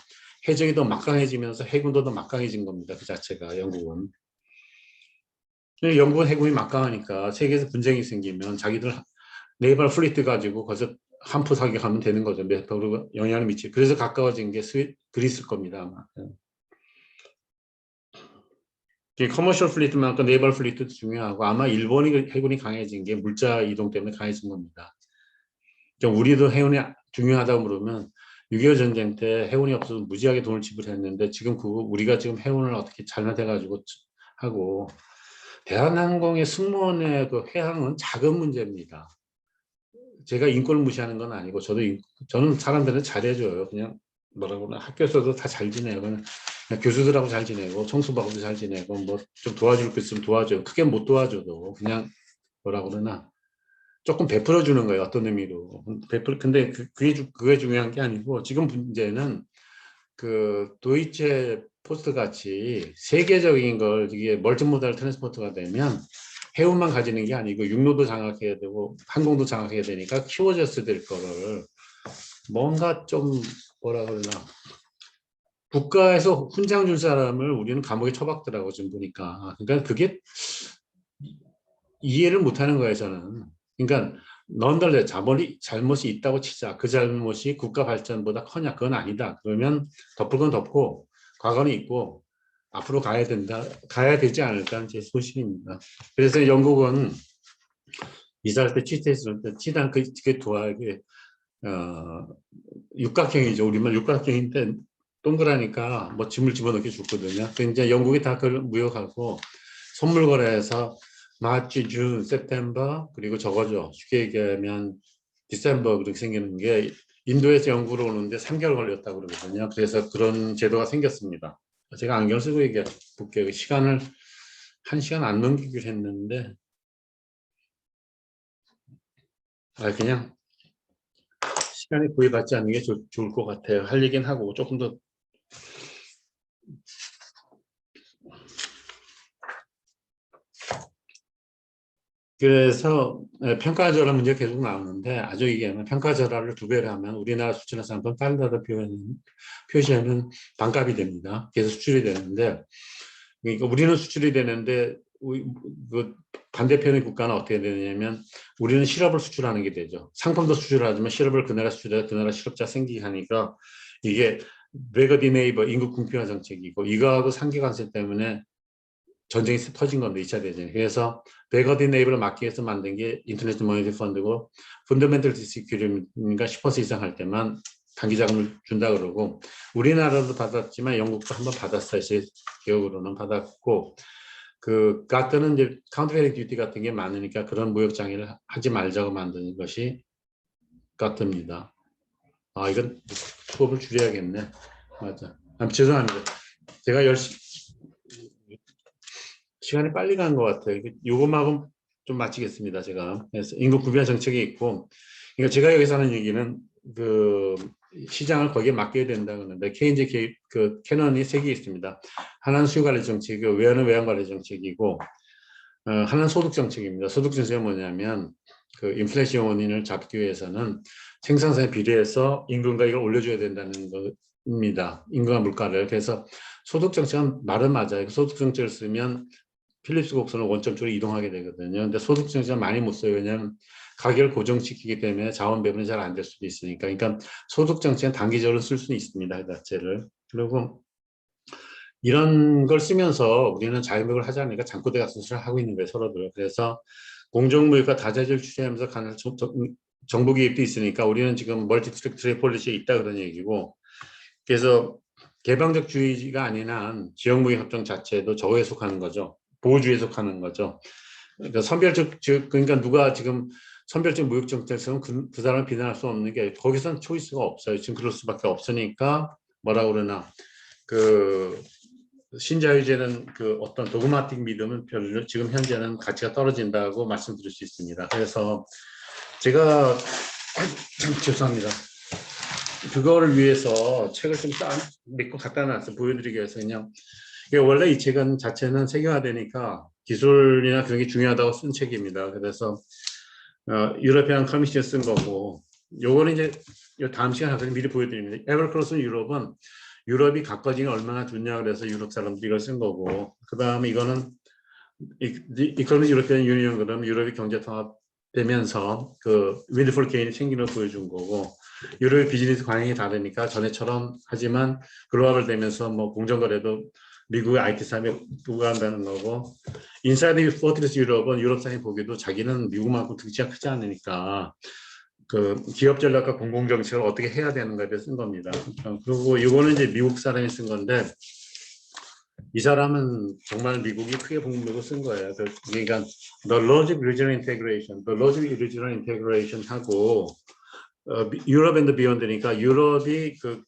S1: 해적이 더 막강해지면서 해군도 더 막강해진 겁니다. 그 자체가 영국은. 영국은 해군이 막강하니까 세계에서 분쟁이 생기면 자기들 네이벌 플리트 가지고 거기서 함포 사격하면 되는 거죠. 그리고 영향을 미치. 그래서 가까워진 게 그리스일 겁니다. 아마. 커머셜 플리트만큼 네이벌 플리트도 중요하고 아마 일본이 해군이 강해진 게 물자 이동 때문에 강해진 겁니다. 우리도 해운이 중요하다고 그러면 6.25 전쟁 때 해운이 없어서 무지하게 돈을 지불했는데 지금 우리가 지금 해운을 어떻게 잘못해가지고 하고 대한항공의 승무원의 그 회항은 작은 문제입니다. 제가 인권을 무시하는 건 아니고 저는 사람들은 잘해줘요. 그냥 뭐라고 그러나 학교에서도 다 잘 지내요. 그냥 교수들하고 잘 지내고 청소부하고도 잘 지내고 뭐 좀 도와줄 거 있으면 도와줘요. 크게 못 도와줘도 그냥 뭐라고 그러나 조금 베풀어 주는 거예요. 어떤 의미로. 근데 그게 중요한 게 아니고 지금 문제는 그 도이체 포스트 같이 세계적인 걸 이게 멀티모달 트랜스포트가 되면 해운만 가지는 게 아니고 육로도 장악해야 되고 항공도 장악해야 되니까 키워졌어야 될 거를 뭔가 좀 뭐라 그러나 국가에서 훈장 줄 사람을 우리는 감옥에 처박더라고 지금 보니까. 그러니까 그게 이해를 못하는 거예요 저는. 그러니까 넌달래 잘못이 있다고 치자. 그 잘못이 국가 발전보다 커냐? 그건 아니다. 그러면 덮을 건 덮고 과거는 있고 앞으로 가야 되지 않을까 제 소신입니다. 그래서 영국은 이사할 때 취재했을 때 치단 그게 도하게 육각형이죠. 우리말 육각형인데 동그라니까 뭐 짐을 집어넣기 좋거든요. 그 이제 영국이 다 그걸 무역하고 선물 거래해서 마치, 준, 세프템버 그리고 저거죠. 쉽게 얘기하면 디셈버 그렇게 생기는 게 인도에서 영국으로 오는데 3개월 걸렸다고 그러거든요. 그래서 그런 제도가 생겼습니다. 제가 안경 쓰고 얘기해 볼게요. 시간을 1시간 안 넘기기로 했는데 그냥 시간에 구애받지 않는 게 좋을 것 같아요. 할 얘기는 하고 조금 더 그래서 평가절하 문제가 계속 나오는데 아주 얘기하면 평가절하를 2배를 하면 우리나라 수출한 상품 달러로 표시하면 반값이 됩니다. 그래서 수출이 되는데 그러니까 우리는 수출이 되는데 그 반대편의 국가는 어떻게 되냐면 우리는 실업을 수출하는 게 되죠. 상품도 수출하지만 실업을 그 나라 수출해 그 나라 실업자 생기게 하니까 이게 베거디 네이버 인구 궁핍화 정책이고 이거하고 상계관세 때문에 전쟁이 터진 건데 2차 대전. 그래서 베거디 네이버를 막기 위해서 만든 게 인터내셔널 모니터리 펀드고 펀더멘털 디스큐리가 10% 이상 할 때만 단기 자금을 준다 그러고 우리나라도 받았지만 영국도 한번 받았어요. 제 기억으로는 받았고 그 가트는 이제 카운터베리 듀티 같은 게 많으니까 그런 무역 장애를 하지 말자고 만드는 것이 가트입니다. 아 이건 수업을 줄여야겠네. 맞아. 죄송합니다. 제가 열심히 시간이 빨리 간 것 같아요. 요것만은 좀 마치겠습니다. 제가. 그래서 인구 구비화 정책이 있고, 그러니까 제가 여기서 하는 얘기는 그 시장을 거기에 맡겨야 된다 그러는데 케인즈 그 캐논이 세 개 있습니다. 하나는 수요 관리 정책이고, 외화는 외환 관리 정책이고, 하나는 소득 정책입니다. 소득 정책은 뭐냐면 그 인플레이션 원인을 잡기 위해서는 생산성에 비례해서 임금과 이걸 올려줘야 된다는 겁니다. 임금과 물가를. 그래서 소득 정책은 말은 맞아요. 소득 정책을 쓰면 필립스 곡선을 원점적으로 이동하게 되거든요. 근데 소득 정책은 많이 못 써요. 왜냐하면 가격을 고정시키기 때문에 자원 배분이 잘 안 될 수도 있으니까. 그러니까 소득 정책은 단기적으로 쓸 수는 있습니다. 그 자체를. 그리고 이런 걸 쓰면서 우리는 자유무역을 하지 않으니까 잠꼬대 같은 소리를 하고 있는 거예요. 서로들. 그래서 공정무역과 다자질 추진하면서 가는 정부 개입도 있으니까 우리는 지금 멀티 트랙 폴리시에 있다 그런 얘기고 그래서 개방적주의가 아닌 한 지역무역 협정 자체도 저거에 속하는 거죠. 보호주의에 속하는 거죠. 그러니까 선별적 그러니까 누가 지금 선별적 무역 정책에서는 그 사람을 비난할 수 없는 게 거기서는 초이스가 없어요. 지금 그럴 수밖에 없으니까 뭐라 그러나 그 신자유제는 그 어떤 도그마틱 믿음은 별로 지금 현재는 가치가 떨어진다고 말씀드릴 수 있습니다. 그래서 제가 참 죄송합니다. 그거를 위해서 책을 좀 믿고 갖다 놨어요. 보여드리기 위해서 그냥. 원래 이 책은 자체는 세계화되니까 기술이나 그런 게 중요하다고 쓴 책입니다. 그래서 유러피안 커미션 쓴 거고 요거는 이제 다음 시간에 미리 보여드립니다. 에버크로스 유럽은 유럽이 가까워지기 얼마나 좋냐 그래서 유럽 사람들이 이걸 쓴 거고 그 다음에 이거는 이코노미 유러피안 유니언 그러면 유럽이 경제 통합되면서 그 윈드풀 게인이 생기는 걸 보여준 거고 유럽의 비즈니스 관행이 다르니까 전에처럼 하지만 글로벌 되면서 뭐 공정거래도 미국의 IT 산업에 부과한다는 거고 인사이드 포트리스 유럽은 유럽 사람이 보기에도 자기는 미국만큼 득지가 크지 않으니까 그 기업 전략과 공공 정책을 어떻게 해야 되는가에 대해서 쓴 겁니다. 그리고 이거는 이제 미국 사람이 쓴 건데 이 사람은 정말 미국이 크게 공부하고 쓴 거예요. 그러니까 The Logic Regional Integration, The Logic Regional Integration 하고 유럽 앤드 비욘드니까 유럽이 그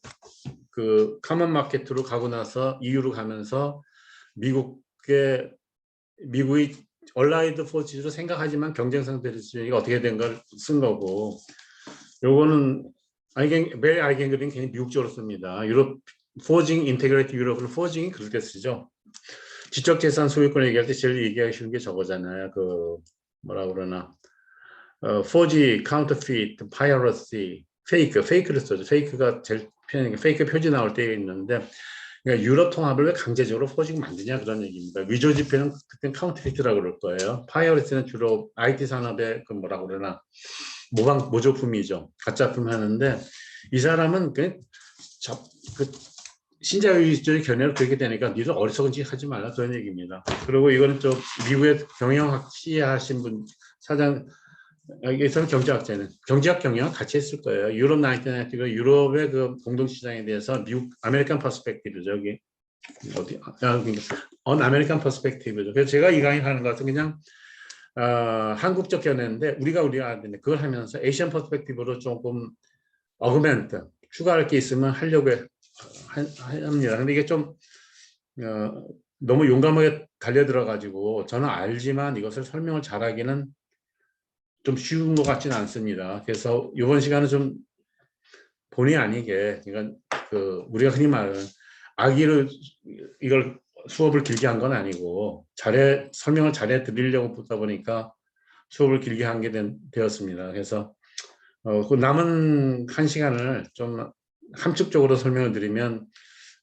S1: 카먼 마켓으로 가고 나서 EU로 가면서 미국이 얼라이드 포지로 생각하지만 경쟁성 대립이 어떻게 된 걸 쓴 거고 요거는 베리 아이겐그린 괜히 미국적으로 씁니다. 유럽 포징 인테그레이트 유럽을 포징이 그렇게 쓰죠. 지적재산 소유권 얘기할 때 제일 얘기하기 쉬운 게 저거잖아요. 그 뭐라 그러나 포지, 카운터피트, 파이러시, 페이크를 써죠. 페이크가 제일 편하니까 페이크 표지 나올 때 있는데 그러니까 유럽 통합을 왜 강제적으로 포징 만드냐 그런 얘기입니다. 위조 지폐는 그때 카운터피트라고 그럴 거예요. 파이러시는 주로 IT 산업의 그 뭐라 그러나 모조품이죠. 가짜품 하는데 이 사람은 그 신자유주의 견해로 그렇게 되니까 니들 어리석은 짓 하지 말라 그런 얘기입니다. 그리고 이거는 좀 미국의 경영학 시하신 분 사장 여기서는 경제학자는 경제학 경영 같이 했을 거예요. 유럽 나이트나이트가 유럽의 그 공동시장에 대해서 미국 아메리칸 퍼스펙티브죠. 여기 어디 언 아메리칸 퍼스펙티브죠. 그래서 제가 이 강의 하는 것은 그냥 한국적 견해인데 우리가 하는데 그걸 하면서 에이시안 퍼스펙티브로 조금 어그멘트 추가할 게 있으면 하려고 합니다. 근데 이게 좀 너무 용감하게 달려들어 가지고 저는 알지만 이것을 설명을 잘하기는 좀 쉬운 것 같지는 않습니다. 그래서 이번 시간은 좀 본의 아니게 그러니까 우리가 흔히 말하는 악의로 이걸 수업을 길게 한 건 아니고 설명을 잘해 드리려고 보다 보니까 수업을 길게 한 게 되었습니다. 그래서 그 남은 한 시간을 좀 함축적으로 설명을 드리면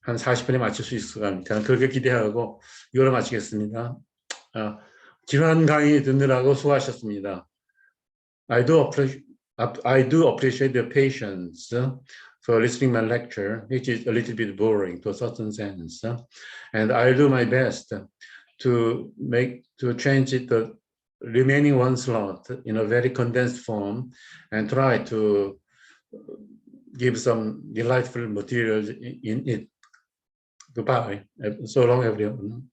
S1: 한 40분에 맞출 수 있을 것 같아요. 그렇게 기대하고 이거로 마치겠습니다. 지난 강의 듣느라고 수고하셨습니다. I do appreciate the patience for listening my lecture, which is a little bit boring to a certain sense. And I'll do my best to change it the remaining one slot in a very condensed form and try to give some delightful materials in it. Goodbye. So long, everyone.